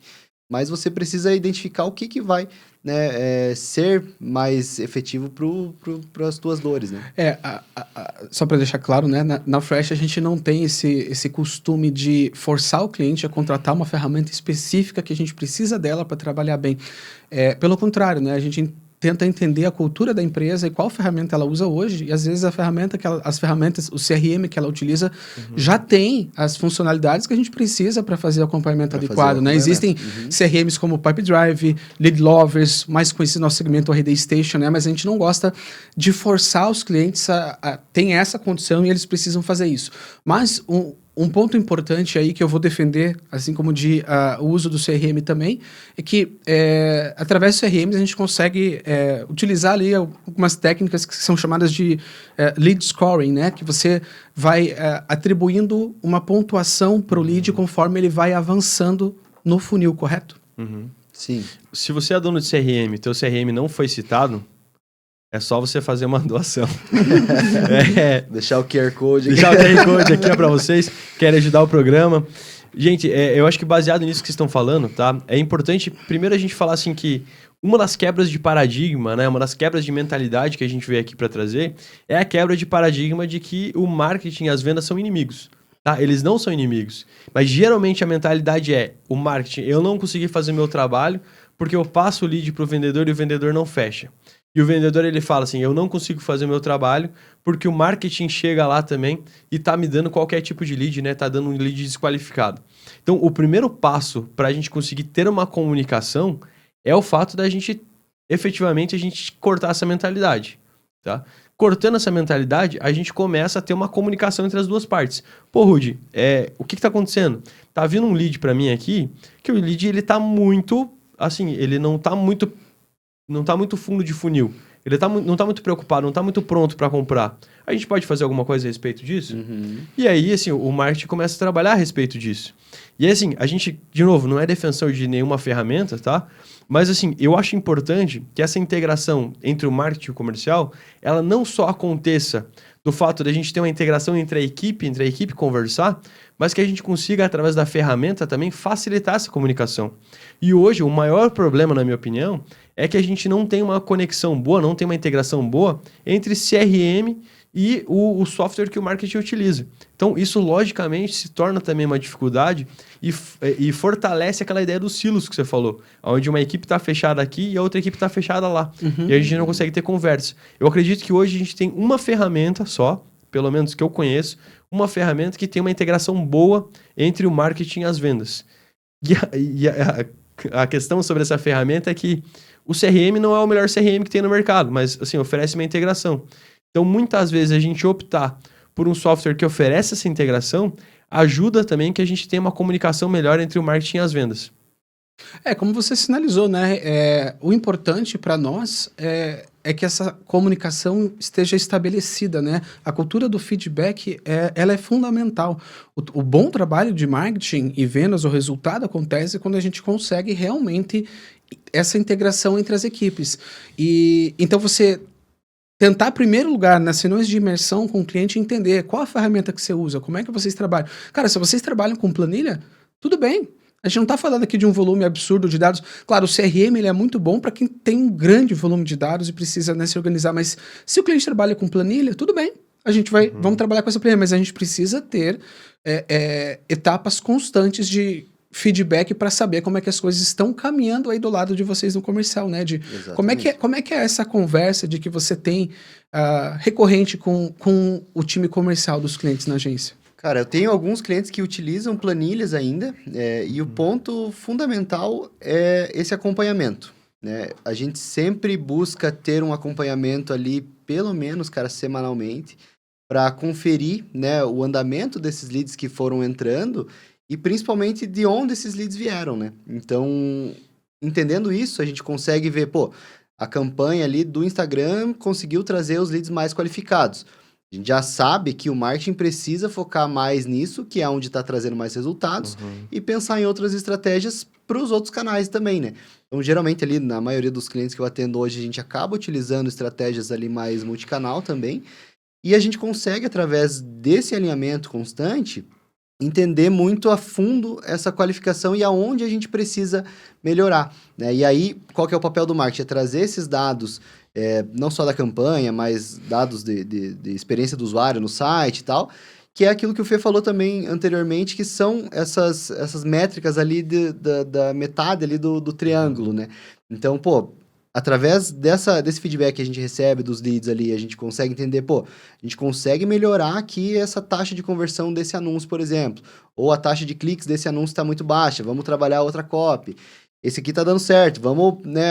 Mas você precisa identificar o que vai, né, ser mais efetivo para as tuas dores, né? Só para deixar claro, né, na Fresh a gente não tem esse costume de forçar o cliente a contratar uma ferramenta específica que a gente precisa dela para trabalhar bem. Pelo contrário, né, a gente tenta entender a cultura da empresa e qual ferramenta ela usa hoje, e às vezes as ferramentas, o CRM que ela utiliza já tem as funcionalidades que a gente precisa para fazer o acompanhamento adequado, né? Existem CRMs como Pipedrive, Lead Lovers, mais conhecido no nosso segmento, o RD Station, né? Mas a gente não gosta de forçar os clientes a ter essa condição e eles precisam fazer isso. Mas um ponto importante aí que eu vou defender, assim como o uso do CRM também, é que através do CRM a gente consegue utilizar ali algumas técnicas que são chamadas de lead scoring, né? Que você vai atribuindo uma pontuação para o lead conforme ele vai avançando no funil, correto? Sim. Se você é dono de CRM, teu CRM não foi citado, é só você fazer uma doação. Deixar o QR Code aqui. Deixar o QR Code aqui para vocês que querem ajudar o programa. Gente, eu acho que baseado nisso que vocês estão falando, tá? É importante, primeiro, a gente falar assim que uma das quebras de paradigma, né? Uma das quebras de mentalidade que a gente veio aqui para trazer é a quebra de paradigma de que o marketing e as vendas são inimigos. Tá? Eles não são inimigos. Mas geralmente a mentalidade o marketing, eu não consegui fazer meu trabalho porque eu passo o lead para o vendedor e o vendedor não fecha. E o vendedor, ele fala assim, eu não consigo fazer o meu trabalho porque o marketing chega lá também e tá me dando qualquer tipo de lead, né? Tá dando um lead desqualificado. Então, o primeiro passo para a gente conseguir ter uma comunicação é o fato da gente, efetivamente, a gente cortar essa mentalidade, tá? Cortando essa mentalidade, a gente começa a ter uma comunicação entre as duas partes. Pô, Rudy, o que tá acontecendo? Tá vindo um lead para mim aqui, que o lead, ele tá muito, assim, ele não tá muito não tá muito fundo de funil. Ele não tá muito preocupado, não tá muito pronto para comprar. A gente pode fazer alguma coisa a respeito disso? E aí, assim, o marketing começa a trabalhar a respeito disso. E aí, assim, a gente, de novo, não é defensor de nenhuma ferramenta, tá? Mas, assim, eu acho importante que essa integração entre o marketing e o comercial, ela não só aconteça do fato de a gente ter uma integração entre a equipe conversar, mas que a gente consiga, através da ferramenta, também facilitar essa comunicação. E hoje, o maior problema, na minha opinião, é que a gente não tem uma conexão boa, não tem uma integração boa entre CRM e o software que o marketing utiliza. Então, isso, logicamente, se torna também uma dificuldade e fortalece aquela ideia dos silos que você falou, onde uma equipe está fechada aqui e a outra equipe está fechada lá. E a gente não consegue ter conversa. Eu acredito que hoje a gente tem uma ferramenta só, pelo menos que eu conheço, uma ferramenta que tem uma integração boa entre o marketing e as vendas. E a questão sobre essa ferramenta é que o CRM não é o melhor CRM que tem no mercado, mas assim, oferece uma integração. Então, muitas vezes, a gente optar por um software que oferece essa integração ajuda também que a gente tenha uma comunicação melhor entre o marketing e as vendas. Como você sinalizou, né? O importante para nós é que essa comunicação esteja estabelecida, né? A cultura do feedback, ela é fundamental. O bom trabalho de marketing e vendas, o resultado acontece quando a gente consegue realmente essa integração entre as equipes. E então você tentar, em primeiro lugar, nas reuniões de imersão com o cliente, entender qual a ferramenta que você usa, como é que vocês trabalham. Cara, se vocês trabalham com planilha, tudo bem. A gente não está falando aqui de um volume absurdo de dados. Claro, o CRM ele é muito bom para quem tem um grande volume de dados e precisa, né, se organizar. Mas se o cliente trabalha com planilha, tudo bem. A gente vamos trabalhar com essa planilha, mas a gente precisa ter etapas constantes de feedback para saber como é que as coisas estão caminhando aí do lado de vocês no comercial, né? De como é que é essa conversa de que você tem recorrente com o time comercial dos clientes na agência? Cara, eu tenho alguns clientes que utilizam planilhas ainda, e o ponto fundamental é esse acompanhamento, né? A gente sempre busca ter um acompanhamento ali, pelo menos, cara, semanalmente, para conferir, né, o andamento desses leads que foram entrando e principalmente de onde esses leads vieram, né? Então, entendendo isso, a gente consegue ver, a campanha ali do Instagram conseguiu trazer os leads mais qualificados. A gente já sabe que o marketing precisa focar mais nisso, que é onde está trazendo mais resultados, e pensar em outras estratégias para os outros canais também, né? Então, geralmente ali, na maioria dos clientes que eu atendo hoje, a gente acaba utilizando estratégias ali mais multicanal também, e a gente consegue, através desse alinhamento constante, entender muito a fundo essa qualificação e aonde a gente precisa melhorar, né? E aí, qual que é o papel do marketing? É trazer esses dados, não só da campanha, mas dados de experiência do usuário no site e tal, que é aquilo que o Fê falou também anteriormente, que são essas métricas ali da metade ali do triângulo, né? Então, através desse feedback que a gente recebe dos leads ali, a gente consegue entender, a gente consegue melhorar aqui essa taxa de conversão desse anúncio, por exemplo. Ou a taxa de cliques desse anúncio está muito baixa, vamos trabalhar outra copy. Esse aqui está dando certo, vamos, né,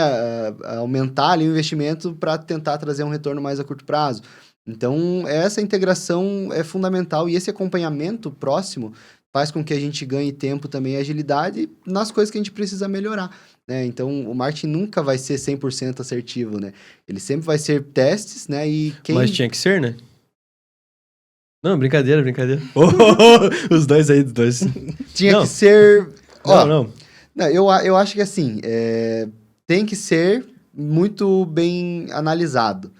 aumentar ali o investimento para tentar trazer um retorno mais a curto prazo. Então, essa integração é fundamental e esse acompanhamento próximo faz com que a gente ganhe tempo também e agilidade nas coisas que a gente precisa melhorar, né? Então, o marketing nunca vai ser 100% assertivo, né? Ele sempre vai ser testes, né? Mas tinha que ser, né? Não, brincadeira. Os dois. Tinha que ser... Não. Eu acho que assim, tem que ser muito bem analisado,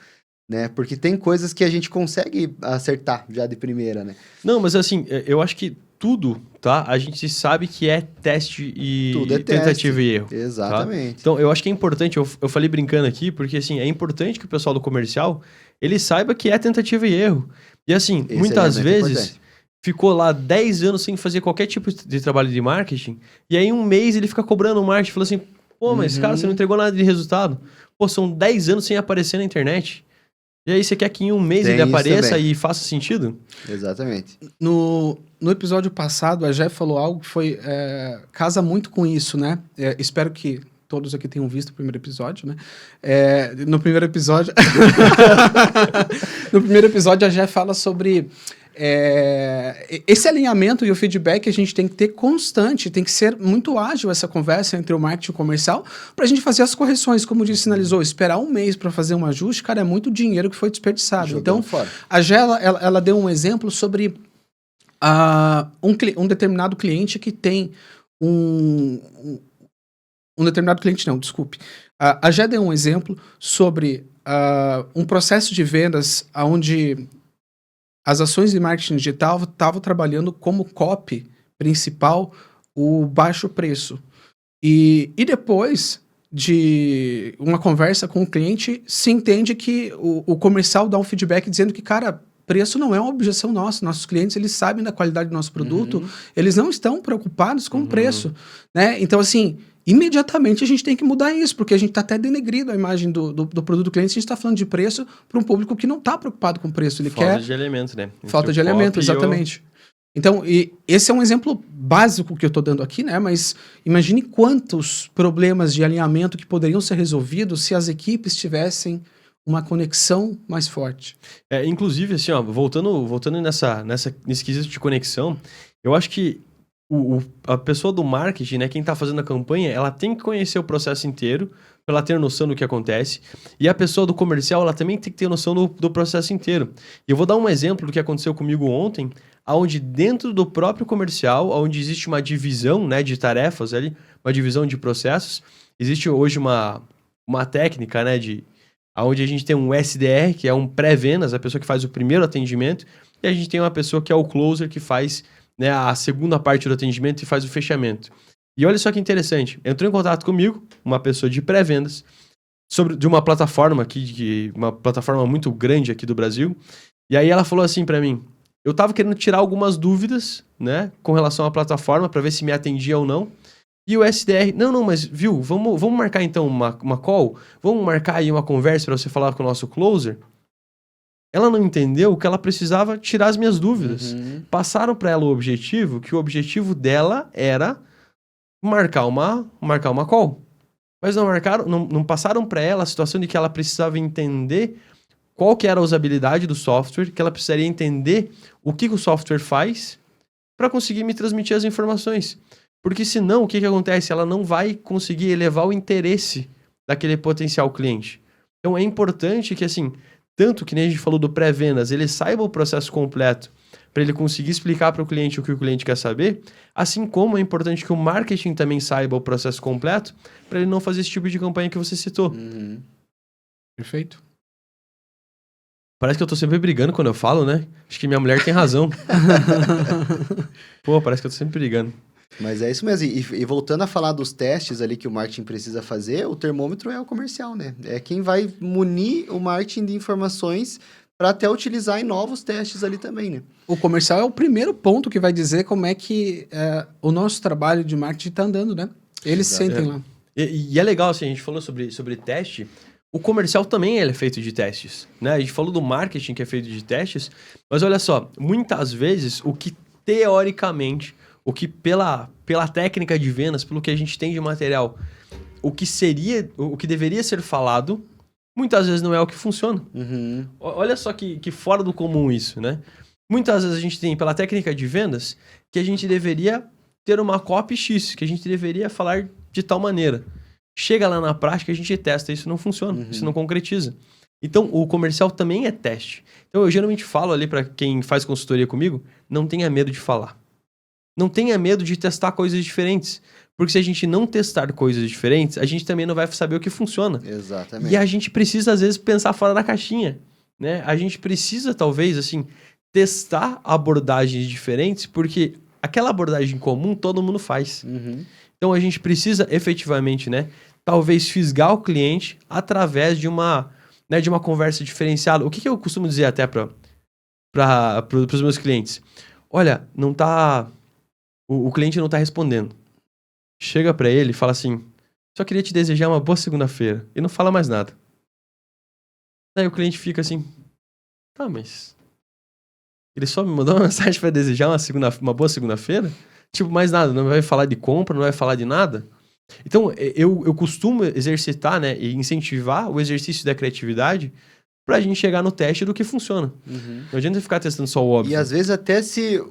né? Porque tem coisas que a gente consegue acertar já de primeira, né? Não, mas assim, eu acho que tudo, tá? A gente sabe que é teste e tentativa e erro. Exatamente. Tá? Então, eu acho que é importante, eu falei brincando aqui, porque assim, é importante que o pessoal do comercial, ele saiba que é tentativa e erro. E assim, muitas vezes, ficou lá 10 anos sem fazer qualquer tipo de trabalho de marketing, e aí em um mês ele fica cobrando o marketing, falou assim, mas cara, você não entregou nada de resultado. São 10 anos sem aparecer na internet. E aí você quer que em um mês ele apareça e faça sentido? Exatamente. No episódio passado, a Jé falou algo que foi... casa muito com isso, né? Espero que todos aqui tenham visto o primeiro episódio, né? No primeiro episódio... no primeiro episódio, a Jé fala sobre esse alinhamento e o feedback a gente tem que ter constante, tem que ser muito ágil essa conversa entre o marketing e o comercial para a gente fazer as correções, como sinalizou, esperar um mês para fazer um ajuste, cara, é muito dinheiro que foi desperdiçado. Jogando Então, fora. a Gela, ela deu um exemplo sobre um determinado cliente que tem um determinado cliente, não, desculpe. A Gé deu um exemplo sobre um processo de vendas onde as ações de marketing digital estavam trabalhando como copy principal o baixo preço. E depois de uma conversa com o cliente, se entende que o comercial dá um feedback dizendo que, cara, preço não é uma objeção nossa. Nossos clientes, eles sabem da qualidade do nosso produto, eles não estão preocupados com o preço, né? Então, assim, imediatamente a gente tem que mudar isso, porque a gente está até denegrindo a imagem do produto do cliente. A gente está falando de preço para um público que não está preocupado com o preço. Ele Falta quer... de elemento, né? Falta de elemento, exatamente. Então, esse é um exemplo básico que eu estou dando aqui, né? Mas imagine quantos problemas de alinhamento que poderiam ser resolvidos se as equipes tivessem uma conexão mais forte. Inclusive, assim, ó, voltando nesse quesito de conexão, eu acho que a pessoa do marketing, né, quem está fazendo a campanha, ela tem que conhecer o processo inteiro para ela ter noção do que acontece. E a pessoa do comercial, ela também tem que ter noção do processo inteiro. E eu vou dar um exemplo do que aconteceu comigo ontem, onde dentro do próprio comercial, onde existe uma divisão, né, de tarefas ali, uma divisão de processos, existe hoje uma técnica, né, onde a gente tem um SDR, que é um pré-vendas, a pessoa que faz o primeiro atendimento, e a gente tem uma pessoa que é o closer, que faz, né, a segunda parte do atendimento e faz o fechamento. E olha só que interessante, entrou em contato comigo uma pessoa de pré-vendas de uma plataforma aqui, uma plataforma muito grande aqui do Brasil, e aí ela falou assim para mim, eu tava querendo tirar algumas dúvidas, né, com relação à plataforma, para ver se me atendia ou não, e o SDR, não, mas viu, vamos marcar então uma call, vamos marcar aí uma conversa para você falar com o nosso closer. Ela não entendeu que ela precisava tirar as minhas dúvidas. Passaram para ela o objetivo, que o objetivo dela era marcar uma call. Mas não passaram para ela a situação de que ela precisava entender qual que era a usabilidade do software, que ela precisaria entender o que o software faz para conseguir me transmitir as informações. Porque senão, o que acontece? Ela não vai conseguir elevar o interesse daquele potencial cliente. Então é importante que, assim, tanto que nem a gente falou do pré-vendas, ele saiba o processo completo para ele conseguir explicar para o cliente o que o cliente quer saber, assim como é importante que o marketing também saiba o processo completo para ele não fazer esse tipo de campanha que você citou. Perfeito. Parece que eu tô sempre brigando quando eu falo, né? Acho que minha mulher tem razão. Pô, parece que eu tô sempre brigando. Mas é isso mesmo. E voltando a falar dos testes ali que o marketing precisa fazer, o termômetro é o comercial, né? É quem vai munir o marketing de informações para até utilizar em novos testes ali também, né? O comercial é o primeiro ponto que vai dizer como é que o nosso trabalho de marketing está andando, né? Eles sentem lá. E é legal, assim, a gente falou sobre teste. O comercial também é feito de testes, né? A gente falou do marketing que é feito de testes, mas olha só, muitas vezes o que teoricamente, o que pela técnica de vendas, pelo que a gente tem de material, o que deveria ser falado, muitas vezes não é o que funciona. Olha só que fora do comum isso, né? Muitas vezes a gente tem, pela técnica de vendas, que a gente deveria ter uma copy X, que a gente deveria falar de tal maneira. Chega lá na prática, a gente testa, isso não funciona, isso não concretiza. Então, o comercial também é teste. Então, eu geralmente falo ali para quem faz consultoria comigo, não tenha medo de falar. Não tenha medo de testar coisas diferentes. Porque se a gente não testar coisas diferentes, a gente também não vai saber o que funciona. Exatamente. E a gente precisa, às vezes, pensar fora da caixinha, né? A gente precisa, talvez, assim, testar abordagens diferentes, porque aquela abordagem comum todo mundo faz. Então, a gente precisa, efetivamente, né? Talvez fisgar o cliente através de uma conversa diferenciada. O que eu costumo dizer até para os meus clientes? Olha, não tá... O cliente não tá respondendo. Chega para ele e fala assim, só queria te desejar uma boa segunda-feira. E não fala mais nada. Daí o cliente fica assim, tá, mas... Ele só me mandou uma mensagem para desejar uma boa segunda-feira? Tipo, mais nada, não vai falar de compra, não vai falar de nada. Então, eu costumo exercitar, né, e incentivar o exercício da criatividade pra gente chegar no teste do que funciona. Não adianta ficar testando só o óbvio. E às vezes até se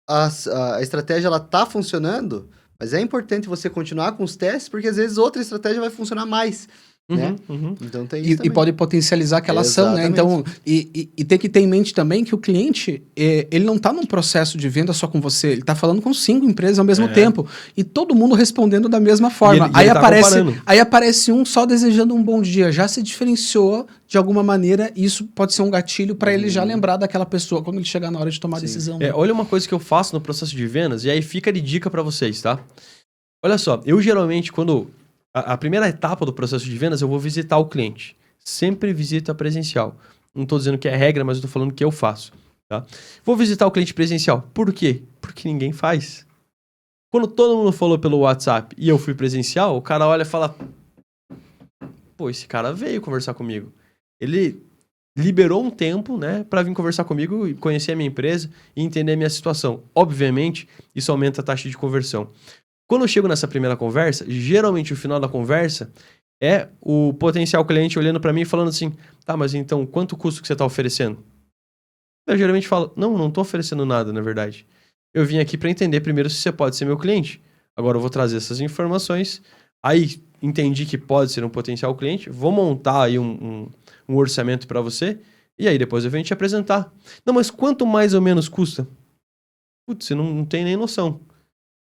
a estratégia ela tá funcionando, mas é importante você continuar com os testes, porque às vezes outra estratégia vai funcionar mais, né? Então tem isso E pode potencializar aquela ação, né? Exatamente. Então, e tem que ter em mente também que o cliente, ele não está num processo de venda só com você, ele está falando com 5 empresas ao mesmo tempo. E todo mundo respondendo da mesma forma. E ele tá comparando. Aí aparece um só desejando um bom dia, já se diferenciou de alguma maneira, e isso pode ser um gatilho para ele já lembrar daquela pessoa quando ele chegar na hora de tomar a decisão. né? Olha uma coisa que eu faço no processo de vendas, e aí fica de dica pra vocês, tá? Olha só, eu geralmente, quando... A primeira etapa do processo de vendas, eu vou visitar o cliente. Sempre visita presencial. Não tô dizendo que é regra, mas eu tô falando que eu faço, tá? Vou visitar o cliente presencial. Por quê? Porque ninguém faz. Quando todo mundo falou pelo WhatsApp e eu fui presencial, o cara olha e fala... Pô, esse cara veio conversar comigo. Ele liberou um tempo, né, para vir conversar comigo e conhecer a minha empresa e entender a minha situação. Obviamente, isso aumenta a taxa de conversão. Quando eu chego nessa primeira conversa, geralmente o final da conversa é o potencial cliente olhando para mim e falando assim, tá, mas então quanto custo que você está oferecendo? Eu geralmente falo, não estou oferecendo nada, na verdade. Eu vim aqui para entender primeiro se você pode ser meu cliente. Agora eu vou trazer essas informações, aí entendi que pode ser um potencial cliente, vou montar aí um orçamento para você, e aí depois eu venho te apresentar. Não, mas quanto mais ou menos custa? Putz, você não tem nem noção.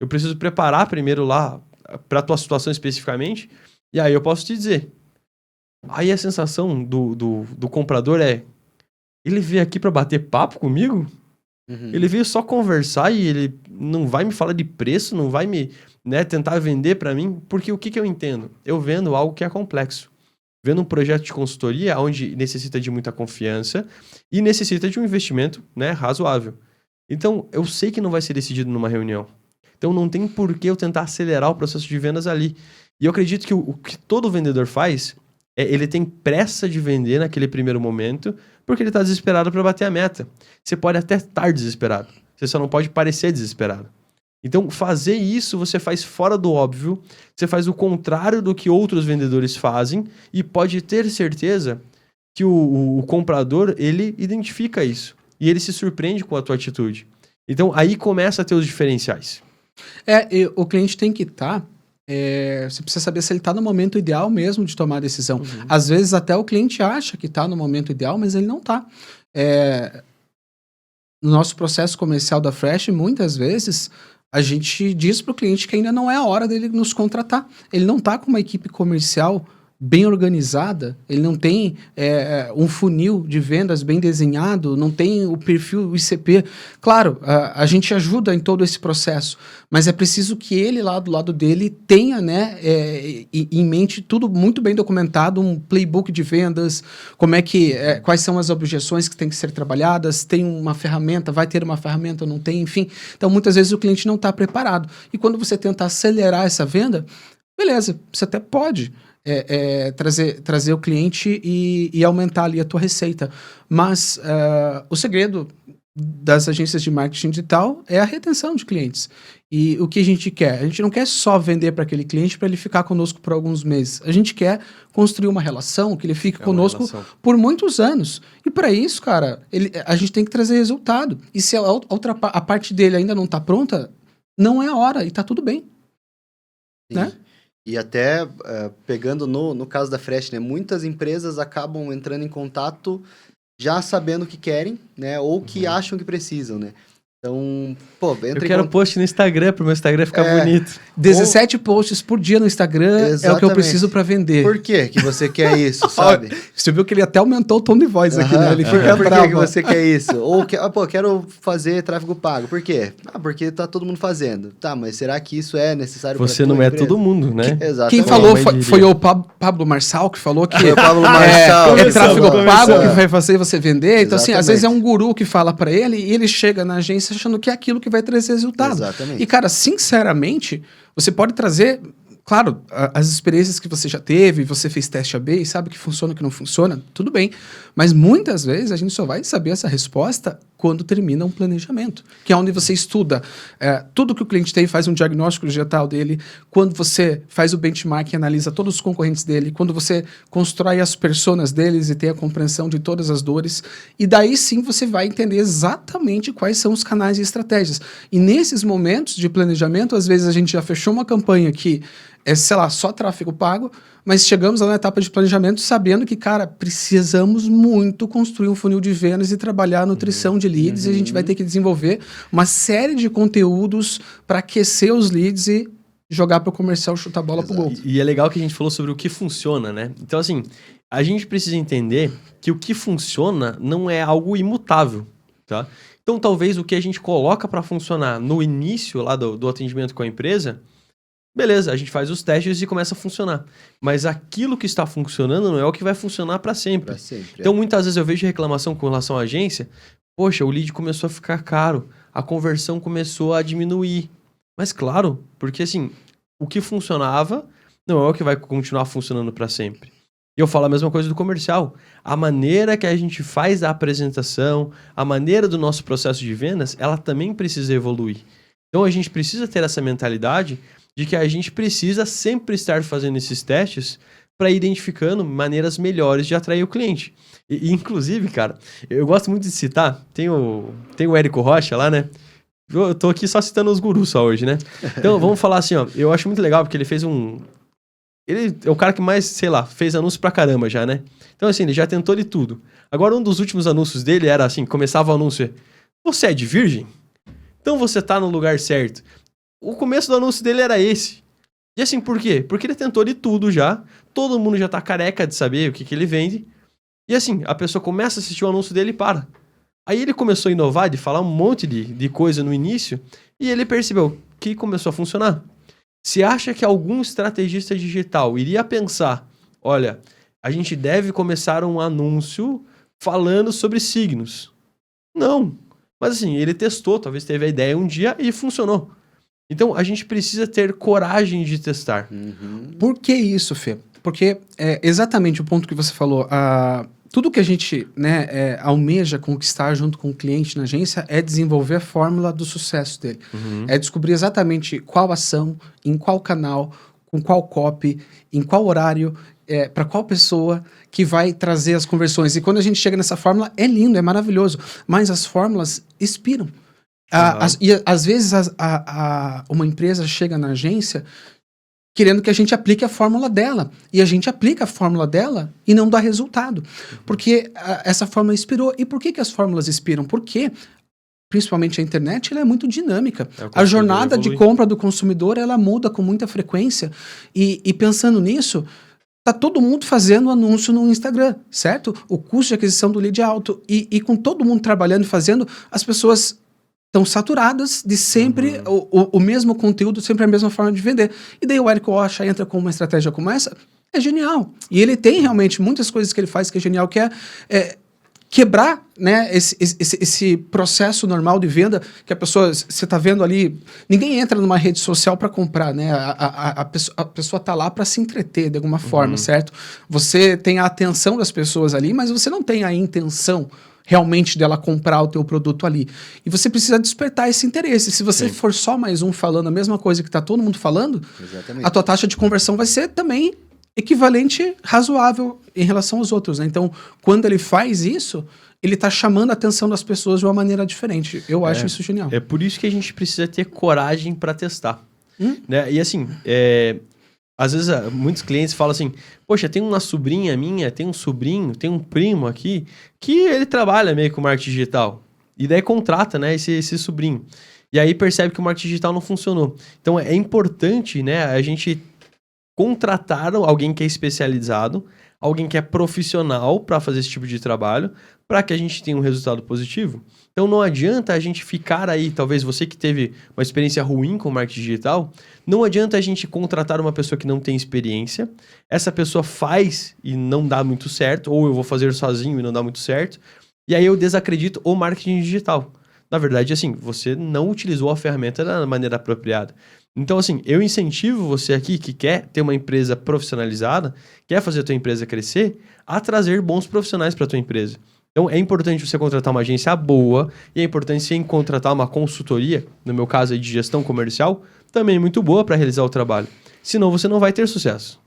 Eu preciso preparar primeiro lá para a tua situação especificamente, e aí eu posso te dizer. Aí a sensação do comprador é, ele veio aqui para bater papo comigo? Ele veio só conversar e ele não vai me falar de preço, não vai me tentar vender para mim? Porque o que eu entendo? Eu vendo algo que é complexo. Vendo um projeto de consultoria onde necessita de muita confiança e necessita de um investimento razoável. Então, eu sei que não vai ser decidido numa reunião. Então não tem por que eu tentar acelerar o processo de vendas ali. E eu acredito que o que todo vendedor faz é ele tem pressa de vender naquele primeiro momento porque ele está desesperado para bater a meta. Você pode até estar desesperado. Você só não pode parecer desesperado. Então fazer isso você faz fora do óbvio, você faz o contrário do que outros vendedores fazem e pode ter certeza que o comprador ele identifica isso e ele se surpreende com a tua atitude. Então aí começa a ter os diferenciais. O cliente tem que estar... você precisa saber se ele está no momento ideal mesmo de tomar a decisão. Às vezes até o cliente acha que está no momento ideal, mas ele não está. No nosso processo comercial da Fresh, muitas vezes a gente diz para o cliente que ainda não é a hora dele nos contratar. Ele não está com uma equipe comercial bem organizada, ele não tem um funil de vendas bem desenhado, não tem o perfil, o ICP. Claro, a gente ajuda em todo esse processo, mas é preciso que ele lá do lado dele tenha em mente tudo muito bem documentado, um playbook de vendas, quais são as objeções que têm que ser trabalhadas, tem uma ferramenta, vai ter uma ferramenta ou não tem, enfim. Então, muitas vezes o cliente não está preparado. E quando você tenta acelerar essa venda, beleza, você até pode trazer o cliente e aumentar ali a tua receita. Mas o segredo das agências de marketing digital é a retenção de clientes. E o que a gente quer? A gente não quer só vender para aquele cliente para ele ficar conosco por alguns meses. A gente quer construir uma relação que ele fique conosco por muitos anos. E para isso, cara, a gente tem que trazer resultado. E se a parte dele ainda não está pronta, não é a hora e está tudo bem. Sim. Né? E até, pegando no caso da Fresh, né, muitas empresas acabam entrando em contato já sabendo o que querem, né, ou que acham que precisam, né. Então, eu quero post no Instagram, pro meu Instagram ficar bonito. 17 posts por dia no Instagram. Exatamente. É o que eu preciso para vender. Por que você quer isso, sabe? Você viu que ele até aumentou o tom de voz aqui, né? Ele fica Por que você quer isso? Ou, quero fazer tráfego pago. Por quê? Porque tá todo mundo fazendo. Tá, mas será que isso é necessário para você não é todo mundo, né? Exatamente. Quem falou foi o Pablo Marçal, que falou que o Pablo Marçal, é tráfego pago que vai fazer você vender. Então, assim, às vezes é um guru que fala para ele e ele chega na agência achando que é aquilo que vai trazer resultado. Exatamente. E, cara, sinceramente, você pode trazer, claro, as experiências que você já teve, você fez teste AB e sabe que funciona, que não funciona, tudo bem. Mas muitas vezes a gente só vai saber essa resposta quando termina um planejamento, que é onde você estuda tudo que o cliente tem, faz um diagnóstico digital dele, quando você faz o benchmark e analisa todos os concorrentes dele, quando você constrói as personas deles e tem a compreensão de todas as dores, e daí sim você vai entender exatamente quais são os canais e estratégias. E nesses momentos de planejamento, às vezes a gente já fechou uma campanha que é, sei lá, só tráfego pago, mas chegamos lá na etapa de planejamento sabendo que, cara, precisamos muito construir um funil de vendas e trabalhar a nutrição de leads, e a gente vai ter que desenvolver uma série de conteúdos para aquecer os leads e jogar para o comercial, chutar a bola pro gol. E é legal que a gente falou sobre o que funciona, né? Então, assim, a gente precisa entender que o que funciona não é algo imutável, tá? Então, talvez o que a gente coloca para funcionar no início lá do atendimento com a empresa, beleza, a gente faz os testes e começa a funcionar. Mas aquilo que está funcionando não é o que vai funcionar para sempre. Pra sempre. Então, muitas vezes eu vejo reclamação com relação à agência. Poxa, o lead começou a ficar caro. A conversão começou a diminuir. Mas claro, porque assim, o que funcionava não é o que vai continuar funcionando para sempre. E eu falo a mesma coisa do comercial. A maneira que a gente faz a apresentação, a maneira do nosso processo de vendas, ela também precisa evoluir. Então, a gente precisa ter essa mentalidade de que a gente precisa sempre estar fazendo esses testes para ir identificando maneiras melhores de atrair o cliente. E, inclusive, cara, eu gosto muito de citar, tem o Érico Rocha lá, né? Eu tô aqui só citando os gurus só hoje, né? Então, vamos falar assim, ó, eu acho muito legal porque ele fez ele é o cara que mais, sei lá, fez anúncio pra caramba já, né? Então, assim, ele já tentou de tudo. Agora, um dos últimos anúncios dele era assim, começava o anúncio, você é de virgem? Então você tá no lugar certo. O começo do anúncio dele era esse. E assim, por quê? Porque ele tentou de tudo já. Todo mundo já tá careca de saber o que ele vende. E assim, a pessoa começa a assistir o anúncio dele e para. Aí ele começou a inovar, de falar um monte de coisa no início. E ele percebeu que começou a funcionar. Se acha que algum estrategista digital iria pensar, olha, a gente deve começar um anúncio falando sobre signos. Não. Mas assim, ele testou, talvez teve a ideia um dia e funcionou. Então, a gente precisa ter coragem de testar. Por que isso, Fê? Porque é exatamente o ponto que você falou. Tudo que a gente almeja conquistar junto com o cliente na agência é desenvolver a fórmula do sucesso dele. É descobrir exatamente qual ação, em qual canal, com qual copy, em qual horário, para qual pessoa que vai trazer as conversões. E quando a gente chega nessa fórmula, é lindo, é maravilhoso. Mas as fórmulas expiram. E às vezes uma empresa chega na agência querendo que a gente aplique a fórmula dela. E a gente aplica a fórmula dela e não dá resultado. Porque essa fórmula expirou. E por que as fórmulas expiram? Porque, principalmente a internet, ela é muito dinâmica. A jornada de compra do consumidor, ela muda com muita frequência. E pensando nisso, tá todo mundo fazendo anúncio no Instagram, certo? O custo de aquisição do lead é alto. E com todo mundo trabalhando e fazendo, as pessoas estão saturadas de sempre o mesmo conteúdo, sempre a mesma forma de vender. E daí o Érico Rocha entra com uma estratégia como essa, é genial. E ele tem realmente muitas coisas que ele faz que é genial, que é quebrar, né, esse processo normal de venda, que a pessoa, você está vendo ali, ninguém entra numa rede social para comprar, né? A pessoa está lá para se entreter de alguma forma, certo? Você tem a atenção das pessoas ali, mas você não tem a intenção realmente dela comprar o teu produto ali. E você precisa despertar esse interesse. Se você for só mais um falando a mesma coisa que está todo mundo falando, a tua taxa de conversão vai ser também equivalente, razoável em relação aos outros, né? Então, quando ele faz isso, ele está chamando a atenção das pessoas de uma maneira diferente. Eu acho isso genial. É por isso que a gente precisa ter coragem para testar. Né? E assim, às vezes muitos clientes falam assim, poxa, tem uma sobrinha minha, tem um sobrinho, tem um primo aqui, que ele trabalha meio com marketing digital. E daí contrata, né, esse sobrinho. E aí percebe que o marketing digital não funcionou. Então é importante, né, a gente contratar alguém que é especializado, alguém que é profissional para fazer esse tipo de trabalho, para que a gente tenha um resultado positivo. Então não adianta a gente ficar aí, talvez você que teve uma experiência ruim com marketing digital, não adianta a gente contratar uma pessoa que não tem experiência, essa pessoa faz e não dá muito certo, ou eu vou fazer sozinho e não dá muito certo, e aí eu desacredito o marketing digital. Na verdade, assim, você não utilizou a ferramenta da maneira apropriada. Então, assim, eu incentivo você aqui que quer ter uma empresa profissionalizada, quer fazer a tua empresa crescer, a trazer bons profissionais para a tua empresa. Então, é importante você contratar uma agência boa e é importante você contratar uma consultoria, no meu caso aí de gestão comercial, também muito boa para realizar o trabalho. Senão, você não vai ter sucesso.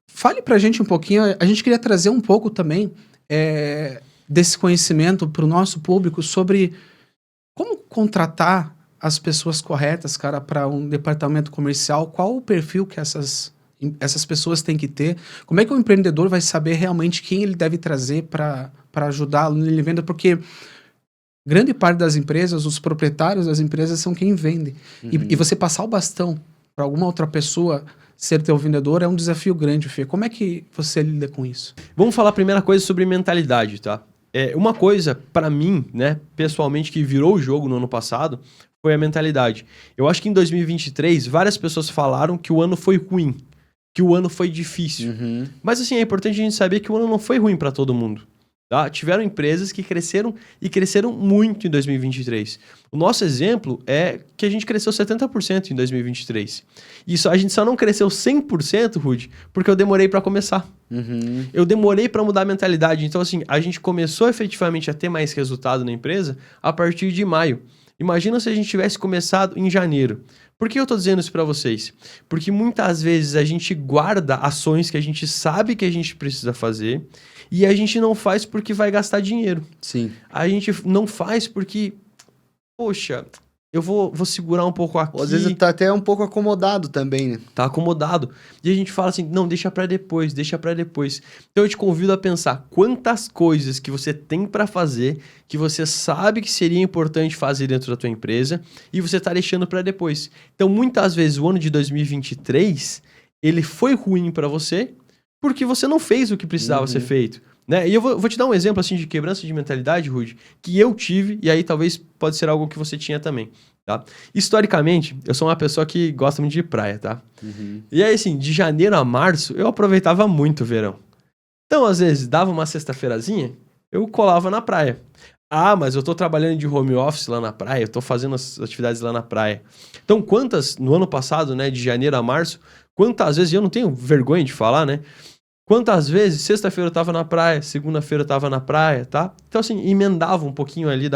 Fale pra gente um pouquinho, a gente queria trazer um pouco também desse conhecimento para o nosso público sobre como contratar as pessoas corretas, cara, para um departamento comercial, qual o perfil que essas pessoas têm que ter, como é que o empreendedor vai saber realmente quem ele deve trazer para ajudá-lo na venda, porque grande parte das empresas, os proprietários das empresas são quem vende. E você passar o bastão para alguma outra pessoa ser teu vendedor é um desafio grande, Fê. Como é que você lida com isso? Vamos falar a primeira coisa sobre mentalidade, tá? Uma coisa, para mim, né, pessoalmente, que virou o jogo no ano passado, foi a mentalidade. Eu acho que em 2023, várias pessoas falaram que o ano foi ruim, que o ano foi difícil. Mas, assim, é importante a gente saber que o ano não foi ruim para todo mundo. Tá? Tiveram empresas que cresceram e cresceram muito em 2023. O nosso exemplo é que a gente cresceu 70% em 2023. Isso, a gente só não cresceu 100%, Rudy, porque eu demorei para começar. Eu demorei para mudar a mentalidade. Então, assim, a gente começou efetivamente a ter mais resultado na empresa a partir de maio. Imagina se a gente tivesse começado em janeiro. Por que eu tô dizendo isso para vocês? Porque muitas vezes a gente guarda ações que a gente sabe que a gente precisa fazer e a gente não faz porque vai gastar dinheiro. Sim. A gente não faz porque, poxa, eu vou segurar um pouco aqui. Ou às vezes tá até um pouco acomodado também, né? Tá acomodado. E a gente fala assim, não, deixa pra depois, deixa pra depois. Então eu te convido a pensar quantas coisas que você tem pra fazer, que você sabe que seria importante fazer dentro da tua empresa e você tá deixando pra depois. Então muitas vezes o ano de 2023, ele foi ruim pra você porque você não fez o que precisava ser feito. Né? E eu vou te dar um exemplo assim de quebrança de mentalidade, Rudy, que eu tive, e aí talvez pode ser algo que você tinha também. Tá? Historicamente, eu sou uma pessoa que gosta muito de praia, tá? E aí, assim, de janeiro a março, eu aproveitava muito o verão. Então, às vezes, dava uma sexta-feirazinha, eu colava na praia. Ah, mas eu tô trabalhando de home office lá na praia, eu tô fazendo as atividades lá na praia. Então, no ano passado, né, de janeiro a março, quantas vezes, e eu não tenho vergonha de falar, né? Quantas vezes, sexta-feira eu tava na praia, segunda-feira eu tava na praia, tá? Então, assim, emendava um pouquinho ali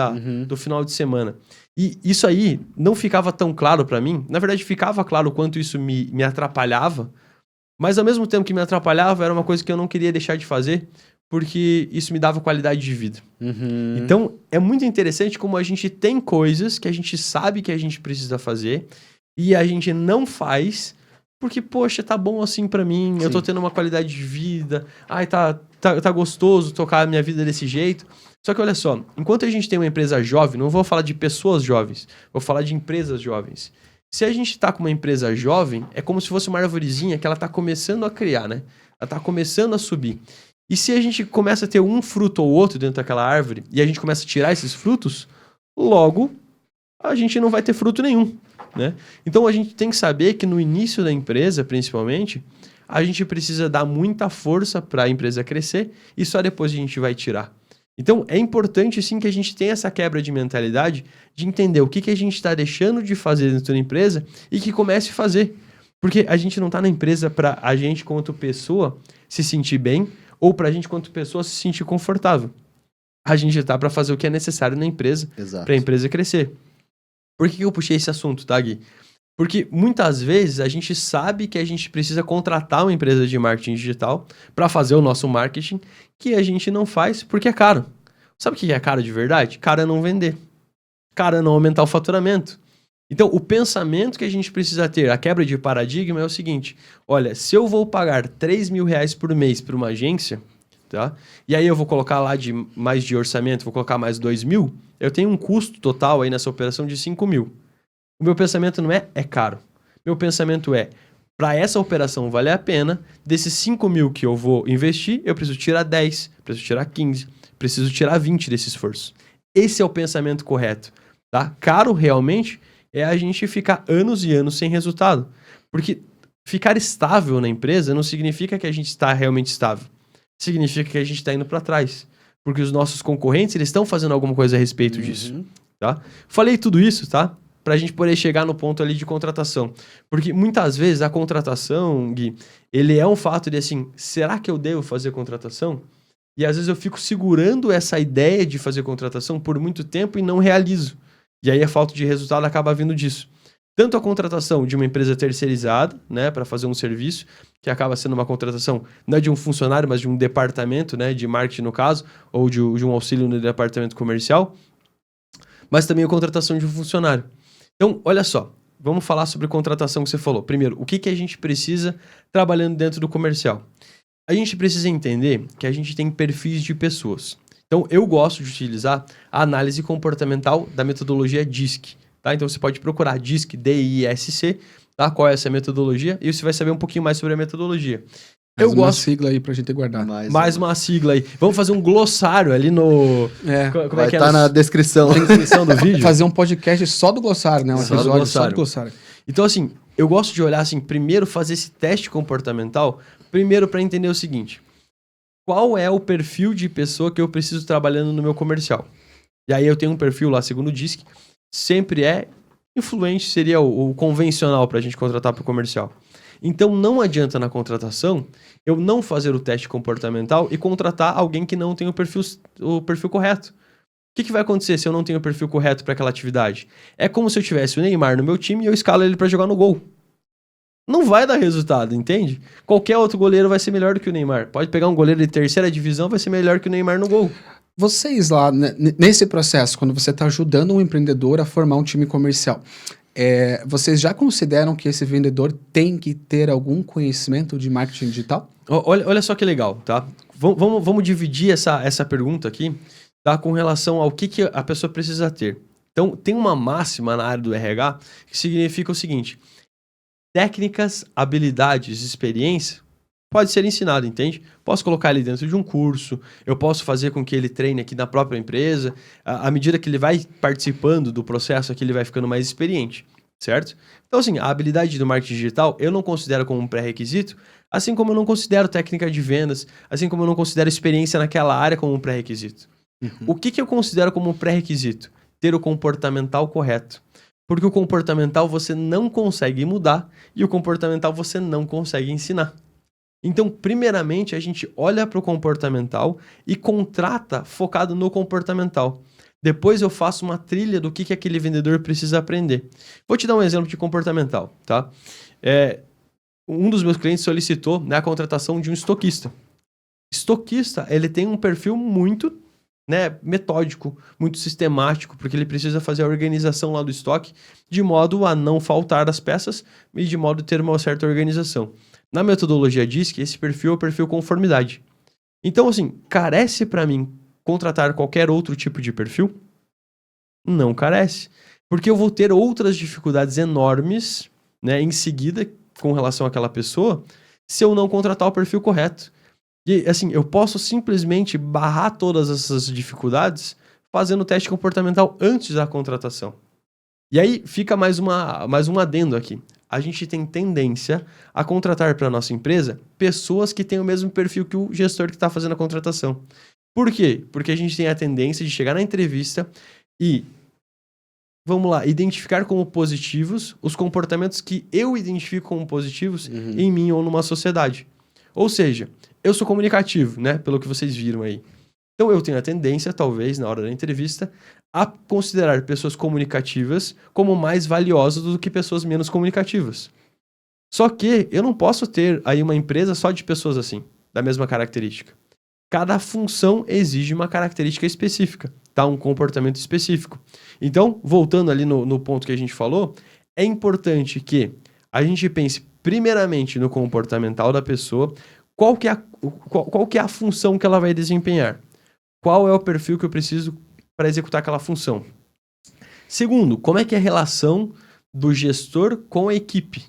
do final de semana. E isso aí não ficava tão claro pra mim. Na verdade, ficava claro o quanto isso me atrapalhava. Mas, ao mesmo tempo que me atrapalhava, era uma coisa que eu não queria deixar de fazer, porque isso me dava qualidade de vida. Então, é muito interessante como a gente tem coisas que a gente sabe que a gente precisa fazer e a gente não faz... Porque, poxa, tá bom assim pra mim, eu tô tendo uma qualidade de vida, ai, tá gostoso tocar a minha vida desse jeito. Só que olha só, enquanto a gente tem uma empresa jovem, não vou falar de pessoas jovens, vou falar de empresas jovens. Se a gente tá com uma empresa jovem, é como se fosse uma arvorezinha que ela tá começando a criar, né? Ela tá começando a subir. E se a gente começa a ter um fruto ou outro dentro daquela árvore, e a gente começa a tirar esses frutos, logo a gente não vai ter fruto nenhum. Né? Então a gente tem que saber que no início da empresa, principalmente, a gente precisa dar muita força para a empresa crescer e só depois a gente vai tirar. Então é importante sim que a gente tenha essa quebra de mentalidade de entender o que a gente está deixando de fazer dentro da empresa e que comece a fazer. Porque a gente não está na empresa para a gente, quanto pessoa, se sentir bem ou para a gente, quanto pessoa, se sentir confortável. A gente está para fazer o que é necessário na empresa para a empresa crescer. Por que eu puxei esse assunto, tá, Gui? Porque muitas vezes a gente sabe que a gente precisa contratar uma empresa de marketing digital para fazer o nosso marketing, que a gente não faz porque é caro. Sabe o que é caro de verdade? Caro é não vender. Caro é não aumentar o faturamento. Então, o pensamento que a gente precisa ter, a quebra de paradigma é o seguinte: olha, se eu vou pagar R$3.000 por mês para uma agência, tá? E aí eu vou colocar lá mais de orçamento, vou colocar mais 2.000, eu tenho um custo total aí nessa operação de 5.000. O meu pensamento não é caro. Meu pensamento é, para essa operação valer a pena, desses 5.000 que eu vou investir, eu preciso tirar 10, preciso tirar 15, preciso tirar 20 desse esforço. Esse é o pensamento correto, tá? Caro realmente é a gente ficar anos e anos sem resultado. Porque ficar estável na empresa não significa que a gente está realmente estável. Significa que a gente está indo para trás. Porque os nossos concorrentes, eles estão fazendo alguma coisa a respeito disso. Tá? Falei tudo isso, tá? Pra gente poder chegar no ponto ali de contratação. Porque muitas vezes a contratação, Gui, ele é um fato de assim, será que eu devo fazer contratação? E às vezes eu fico segurando essa ideia de fazer contratação por muito tempo e não realizo. E aí a falta de resultado acaba vindo disso. Tanto a contratação de uma empresa terceirizada, né, para fazer um serviço, que acaba sendo uma contratação não de um funcionário, mas de um departamento, né, de marketing no caso, ou de um auxílio no departamento comercial, mas também a contratação de um funcionário. Então, olha só, vamos falar sobre contratação que você falou. Primeiro, o que a gente precisa trabalhando dentro do comercial? A gente precisa entender que a gente tem perfis de pessoas. Então, eu gosto de utilizar a análise comportamental da metodologia DISC. Tá? Então, você pode procurar DISC, D-I-S-C, tá? Qual é essa metodologia, e você vai saber um pouquinho mais sobre a metodologia. Mais uma sigla aí pra gente guardar. Mais uma sigla aí. Vamos fazer um glossário ali no... Como vai estar na descrição. Na descrição do vídeo. Fazer um podcast só do glossário, né? Um episódio só do glossário. Então, assim, eu gosto de olhar, assim, primeiro fazer esse teste comportamental, primeiro para entender o seguinte: qual é o perfil de pessoa que eu preciso trabalhando no meu comercial? E aí eu tenho um perfil lá, segundo o DISC, sempre é influente, seria o convencional para a gente contratar para o comercial. Então não adianta na contratação eu não fazer o teste comportamental e contratar alguém que não tem o perfil correto. O que vai acontecer se eu não tenho o perfil correto para aquela atividade? É como se eu tivesse o Neymar no meu time e eu escalo ele para jogar no gol. Não vai dar resultado, entende? Qualquer outro goleiro vai ser melhor do que o Neymar. Pode pegar um goleiro de terceira divisão, vai ser melhor que o Neymar no gol. Vocês lá, nesse processo, quando você está ajudando um empreendedor a formar um time comercial, vocês já consideram que esse vendedor tem que ter algum conhecimento de marketing digital? Olha só que legal, tá? Vamos dividir essa pergunta aqui, tá? Com relação ao que a pessoa precisa ter. Então, tem uma máxima na área do RH que significa o seguinte: técnicas, habilidades, experiência pode ser ensinado, entende? Posso colocar ele dentro de um curso, eu posso fazer com que ele treine aqui na própria empresa, à medida que ele vai participando do processo aqui, ele vai ficando mais experiente, certo? Então, assim, a habilidade do marketing digital eu não considero como um pré-requisito, assim como eu não considero técnica de vendas, assim como eu não considero experiência naquela área como um pré-requisito. Uhum. O que eu considero como um pré-requisito? Ter o comportamental correto. Porque o comportamental você não consegue mudar e o comportamental você não consegue ensinar. Então, primeiramente, a gente olha para o comportamental e contrata focado no comportamental. Depois eu faço uma trilha do que aquele vendedor precisa aprender. Vou te dar um exemplo de comportamental, tá? Um dos meus clientes solicitou, né, a contratação de um estoquista. Estoquista, ele tem um perfil muito, né, metódico, muito sistemático, porque ele precisa fazer a organização lá do estoque de modo a não faltar as peças e de modo a ter uma certa organização. Na metodologia DISC, esse perfil é o perfil conformidade. Então, assim, carece para mim contratar qualquer outro tipo de perfil? Não carece. Porque eu vou ter outras dificuldades enormes, né, em seguida com relação àquela pessoa se eu não contratar o perfil correto. E, assim, eu posso simplesmente barrar todas essas dificuldades fazendo o teste comportamental antes da contratação. E aí fica mais um adendo aqui. A gente tem tendência a contratar para a nossa empresa pessoas que têm o mesmo perfil que o gestor que está fazendo a contratação. Por quê? Porque a gente tem a tendência de chegar na entrevista e, vamos lá, identificar como positivos os comportamentos que eu identifico como positivos em mim ou numa sociedade. Ou seja, eu sou comunicativo, né? Pelo que vocês viram aí. Então eu tenho a tendência, talvez, na hora da entrevista, a considerar pessoas comunicativas como mais valiosas do que pessoas menos comunicativas. Só que eu não posso ter aí uma empresa só de pessoas assim, da mesma característica. Cada função exige uma característica específica, tá? Um comportamento específico. Então, voltando ali no ponto que a gente falou, é importante que a gente pense primeiramente no comportamental da pessoa, qual que é a função que ela vai desempenhar. Qual é o perfil que eu preciso para executar aquela função? Segundo, como é que é a relação do gestor com a equipe?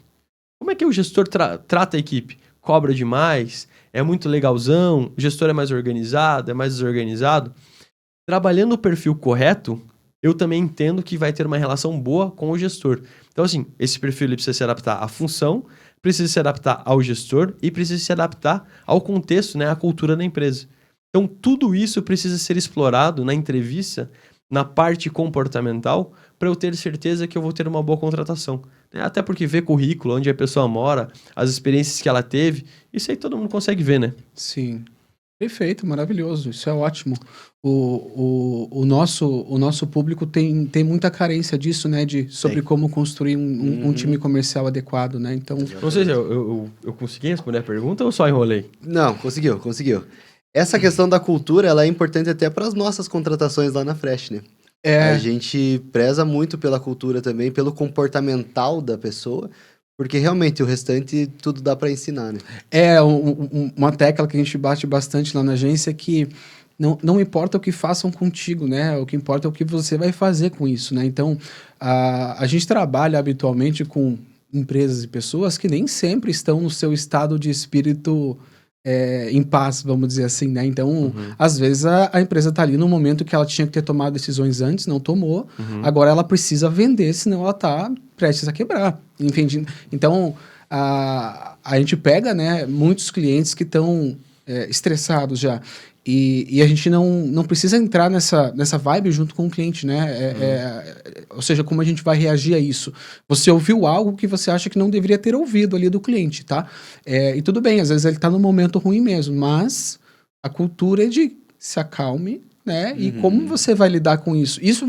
Como é que o gestor trata a equipe? Cobra demais? É muito legalzão? O gestor é mais organizado? É mais desorganizado? Trabalhando o perfil correto, eu também entendo que vai ter uma relação boa com o gestor. Então, assim, esse perfil ele precisa se adaptar à função, precisa se adaptar ao gestor e precisa se adaptar ao contexto, né, à cultura da empresa. Então, tudo isso precisa ser explorado na entrevista, na parte comportamental, para eu ter certeza que eu vou ter uma boa contratação. Até porque ver currículo, onde a pessoa mora, as experiências que ela teve, isso aí todo mundo consegue ver, né? Sim. Perfeito, maravilhoso, isso é ótimo. O nosso público tem muita carência disso, né? Sobre como construir um time comercial adequado, né? Então, Não sei se eu consegui responder a pergunta ou só enrolei? Não, conseguiu. Essa questão da cultura, ela é importante até para as nossas contratações lá na Fresh, né? A gente preza muito pela cultura também, pelo comportamental da pessoa, porque realmente o restante tudo dá para ensinar, né? Uma tecla que a gente bate bastante lá na agência é que não importa o que façam contigo, né? O que importa é o que você vai fazer com isso, né? Então, a gente trabalha habitualmente com empresas e pessoas que nem sempre estão no seu estado de espírito em paz, vamos dizer assim, né? Então, às vezes a empresa está ali no momento que ela tinha que ter tomado decisões antes, não tomou, agora ela precisa vender, senão ela está prestes a quebrar. Enfim, então, a gente pega, né, muitos clientes que estão estressados já. E a gente não precisa entrar nessa vibe junto com o cliente, né? Ou seja, como a gente vai reagir a isso? Você ouviu algo que você acha que não deveria ter ouvido ali do cliente, tá? E tudo bem, às vezes ele está num momento ruim mesmo, mas a cultura é de se acalme, né? E como você vai lidar com isso? Isso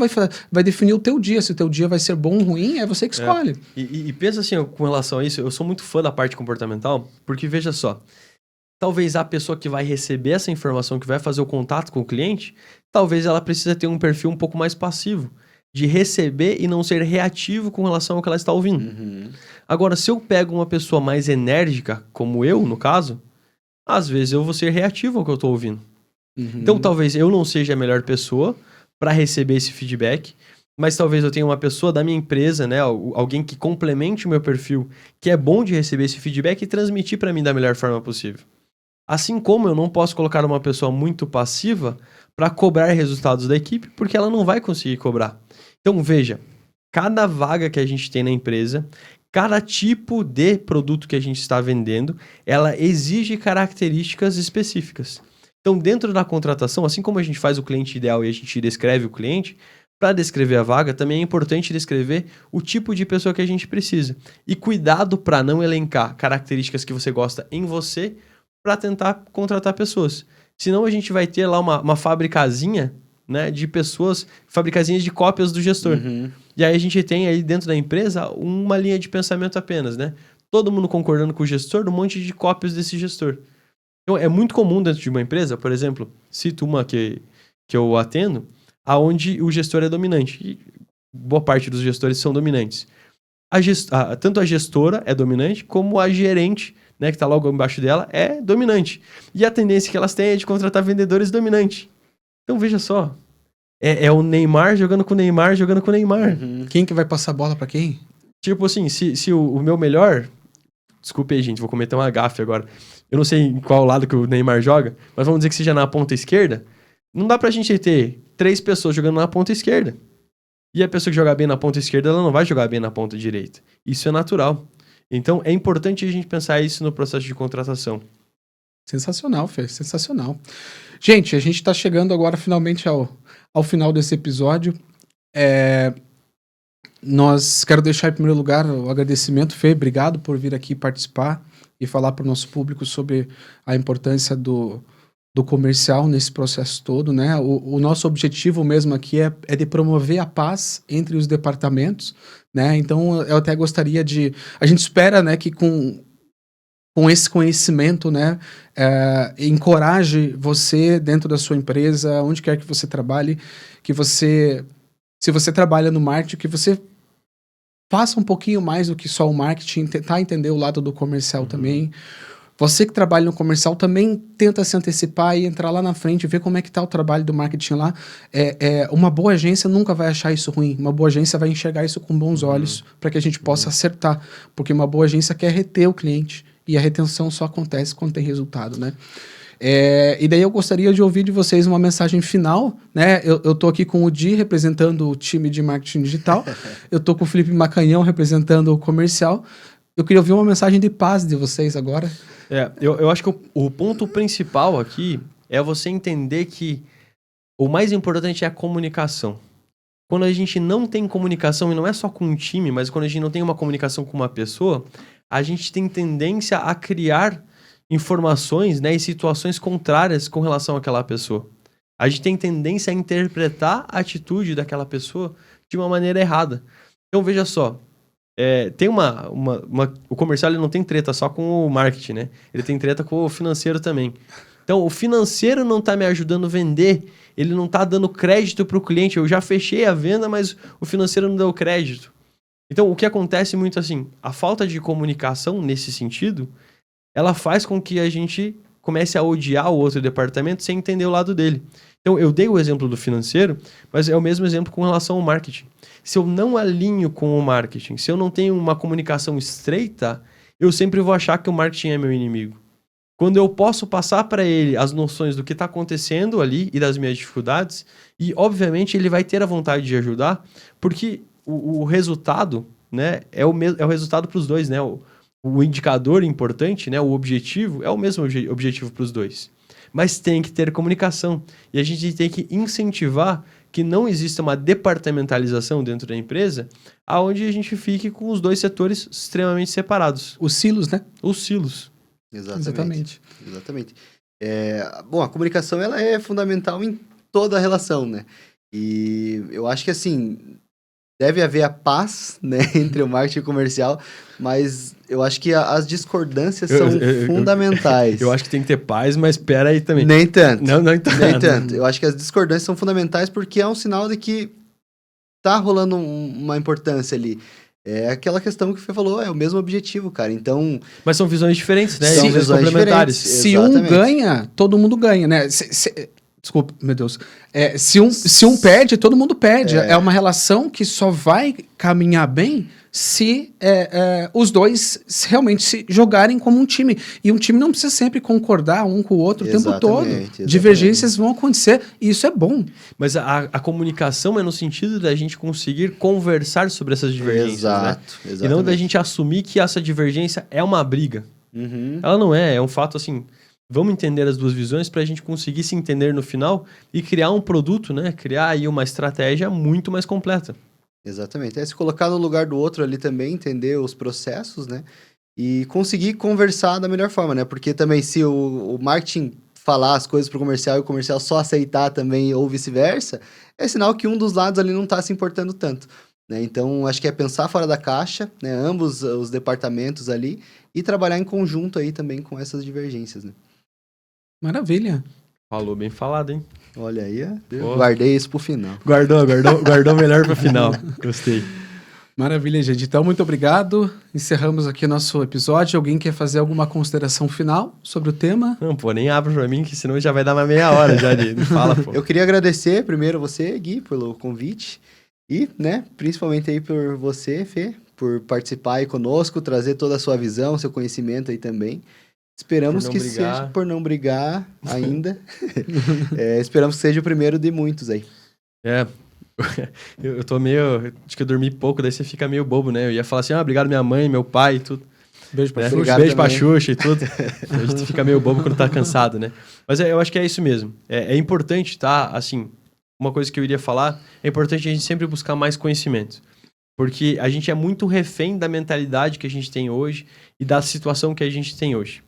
vai definir o teu dia. Se o teu dia vai ser bom ou ruim, é você que escolhe. E pensa assim, com relação a isso, eu sou muito fã da parte comportamental, porque veja só, talvez a pessoa que vai receber essa informação, que vai fazer o contato com o cliente, talvez ela precise ter um perfil um pouco mais passivo, de receber e não ser reativo com relação ao que ela está ouvindo. Agora, se eu pego uma pessoa mais enérgica, como eu, no caso, às vezes eu vou ser reativo ao que eu estou ouvindo. Então, talvez eu não seja a melhor pessoa para receber esse feedback, mas talvez eu tenha uma pessoa da minha empresa, né, alguém que complemente o meu perfil, que é bom de receber esse feedback e transmitir para mim da melhor forma possível. Assim como eu não posso colocar uma pessoa muito passiva para cobrar resultados da equipe, porque ela não vai conseguir cobrar. Então, veja, cada vaga que a gente tem na empresa, cada tipo de produto que a gente está vendendo, ela exige características específicas. Então, dentro da contratação, assim como a gente faz o cliente ideal e a gente descreve o cliente, para descrever a vaga, também é importante descrever o tipo de pessoa que a gente precisa. E cuidado para não elencar características que você gosta em você para tentar contratar pessoas. Senão a gente vai ter lá uma fabricazinha, né, de pessoas, fabricazinhas de cópias do gestor. E aí a gente tem aí dentro da empresa uma linha de pensamento apenas, né? Todo mundo concordando com o gestor, um monte de cópias desse gestor. Então é muito comum dentro de uma empresa, por exemplo, cito uma que eu atendo, aonde o gestor é dominante. E boa parte dos gestores são dominantes. Tanto a gestora é dominante, como a gerente, né, que está logo embaixo dela, é dominante. E a tendência que elas têm é de contratar vendedores dominantes. Então, veja só. É o Neymar jogando com o Neymar, jogando com o Neymar. Quem que vai passar a bola para quem? Tipo assim, se o meu melhor... Desculpe aí, gente, vou cometer uma gafe agora. Eu não sei em qual lado que o Neymar joga, mas vamos dizer que seja na ponta esquerda. Não dá pra gente ter 3 pessoas jogando na ponta esquerda. E a pessoa que joga bem na ponta esquerda, ela não vai jogar bem na ponta direita. Isso é natural. Então, é importante a gente pensar isso no processo de contratação. Sensacional, Fê, sensacional. Gente, a gente está chegando agora finalmente ao final desse episódio. Quero deixar em primeiro lugar o agradecimento, Fê, obrigado por vir aqui participar e falar para o nosso público sobre a importância do comercial nesse processo todo, né? O nosso objetivo mesmo aqui é de promover a paz entre os departamentos, né? Então, eu até gostaria a gente espera, né, que com esse conhecimento, né, encoraje você dentro da sua empresa, onde quer que você trabalhe, que você, se você trabalha no marketing, que você faça um pouquinho mais do que só o marketing, tentar entender o lado do comercial também. Você que trabalha no comercial também tenta se antecipar e entrar lá na frente, ver como é que está o trabalho do marketing lá. Uma boa agência nunca vai achar isso ruim. Uma boa agência vai enxergar isso com bons olhos para que a gente possa acertar. Porque uma boa agência quer reter o cliente. E a retenção só acontece quando tem resultado, né? E daí eu gostaria de ouvir de vocês uma mensagem final, né? Eu tô aqui com o Di, representando o time de marketing digital. Eu tô com o Felipe Macanhão, representando o comercial. Eu queria ouvir uma mensagem de paz de vocês agora. Eu acho que o ponto principal aqui é você entender que o mais importante é a comunicação. Quando a gente não tem comunicação, e não é só com um time, mas quando a gente não tem uma comunicação com uma pessoa, a gente tem tendência a criar informações, né, e situações contrárias com relação àquela pessoa. A gente tem tendência a interpretar a atitude daquela pessoa de uma maneira errada. Então, veja só, tem o comercial ele não tem treta só com o marketing, né? Ele tem treta com o financeiro também. Então, o financeiro não está me ajudando a vender, ele não está dando crédito para o cliente. Eu já fechei a venda, mas o financeiro não deu crédito. Então, o que acontece muito assim, a falta de comunicação nesse sentido, ela faz com que a gente comece a odiar o outro departamento sem entender o lado dele. Então, eu dei o exemplo do financeiro, mas é o mesmo exemplo com relação ao marketing. Se eu não alinho com o marketing, se eu não tenho uma comunicação estreita, eu sempre vou achar que o marketing é meu inimigo. Quando eu posso passar para ele as noções do que está acontecendo ali e das minhas dificuldades, e obviamente ele vai ter a vontade de ajudar, porque o resultado, né, é o resultado para os dois, né? O indicador importante, né, o objetivo, é o mesmo objetivo para os dois. Mas tem que ter comunicação. E a gente tem que incentivar que não exista uma departamentalização dentro da empresa, aonde a gente fique com os dois setores extremamente separados. Os silos, né? Os silos. Exatamente. Bom, a comunicação ela é fundamental em toda a relação, né? E eu acho que assim, deve haver a paz, né, entre o marketing e o comercial, mas eu acho que as discordâncias são fundamentais. Eu acho que tem que ter paz, mas espera aí também. Nem tanto. Não Nem tanto. Eu acho que as discordâncias são fundamentais porque é um sinal de que tá rolando uma importância ali. É aquela questão que você falou, é o mesmo objetivo, cara. Então... Mas são visões diferentes, né? São visões complementares. Se um ganha, todo mundo ganha, né? Desculpa, meu Deus. Se um perde, todo mundo perde. É uma relação que só vai caminhar bem se os dois realmente se jogarem como um time. E um time não precisa sempre concordar um com o outro o tempo todo. Exatamente. Divergências vão acontecer e isso é bom. Mas a comunicação é no sentido da gente conseguir conversar sobre essas divergências. Exato. E não da gente assumir que essa divergência é uma briga. Ela não é um fato assim... Vamos entender as duas visões para a gente conseguir se entender no final e criar um produto, né? Criar aí uma estratégia muito mais completa. Exatamente. Se colocar no lugar do outro ali também, entender os processos, né? E conseguir conversar da melhor forma, né? Porque também se o marketing falar as coisas para o comercial e o comercial só aceitar também ou vice-versa, é sinal que um dos lados ali não está se importando tanto. Né? Então, acho que é pensar fora da caixa, né? Ambos os departamentos ali e trabalhar em conjunto aí também com essas divergências, né? Maravilha. Falou bem falado, hein? Olha aí, guardei isso pro final. Guardou melhor pro final. Gostei. Maravilha, gente. Então, muito obrigado. Encerramos aqui nosso episódio. Alguém quer fazer alguma consideração final sobre o tema? Não, pô, nem abre pra mim, que senão já vai dar uma meia hora já de fala, pô. Eu queria agradecer primeiro você, Gui, pelo convite. E, né, principalmente aí por você, Fê, por participar aí conosco, trazer toda a sua visão, seu conhecimento aí também. Esperamos que seja, por não brigar ainda, esperamos que seja o primeiro de muitos aí. Eu tô meio, acho que eu dormi pouco, daí você fica meio bobo, né? Eu ia falar assim, obrigado minha mãe, meu pai e tudo. Beijo pra Xuxa. Beijo pra Xuxa e tudo. A gente fica meio bobo quando tá cansado, né? Mas eu acho que é isso mesmo. É importante, tá? Assim, uma coisa que eu iria falar, é importante a gente sempre buscar mais conhecimento. Porque a gente é muito refém da mentalidade que a gente tem hoje e da situação que a gente tem hoje.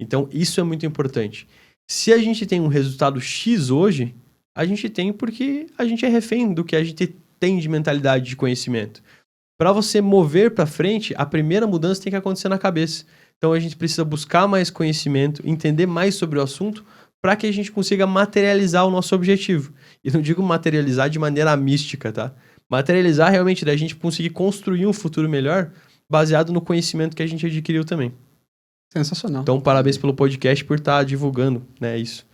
Então, isso é muito importante. Se a gente tem um resultado X hoje, a gente tem porque a gente é refém do que a gente tem de mentalidade de conhecimento. Para você mover para frente, a primeira mudança tem que acontecer na cabeça. Então, a gente precisa buscar mais conhecimento, entender mais sobre o assunto, para que a gente consiga materializar o nosso objetivo. E não digo materializar de maneira mística, tá? Materializar realmente da gente conseguir construir um futuro melhor baseado no conhecimento que a gente adquiriu também. Sensacional. Então, parabéns pelo podcast por estar divulgando, né, isso.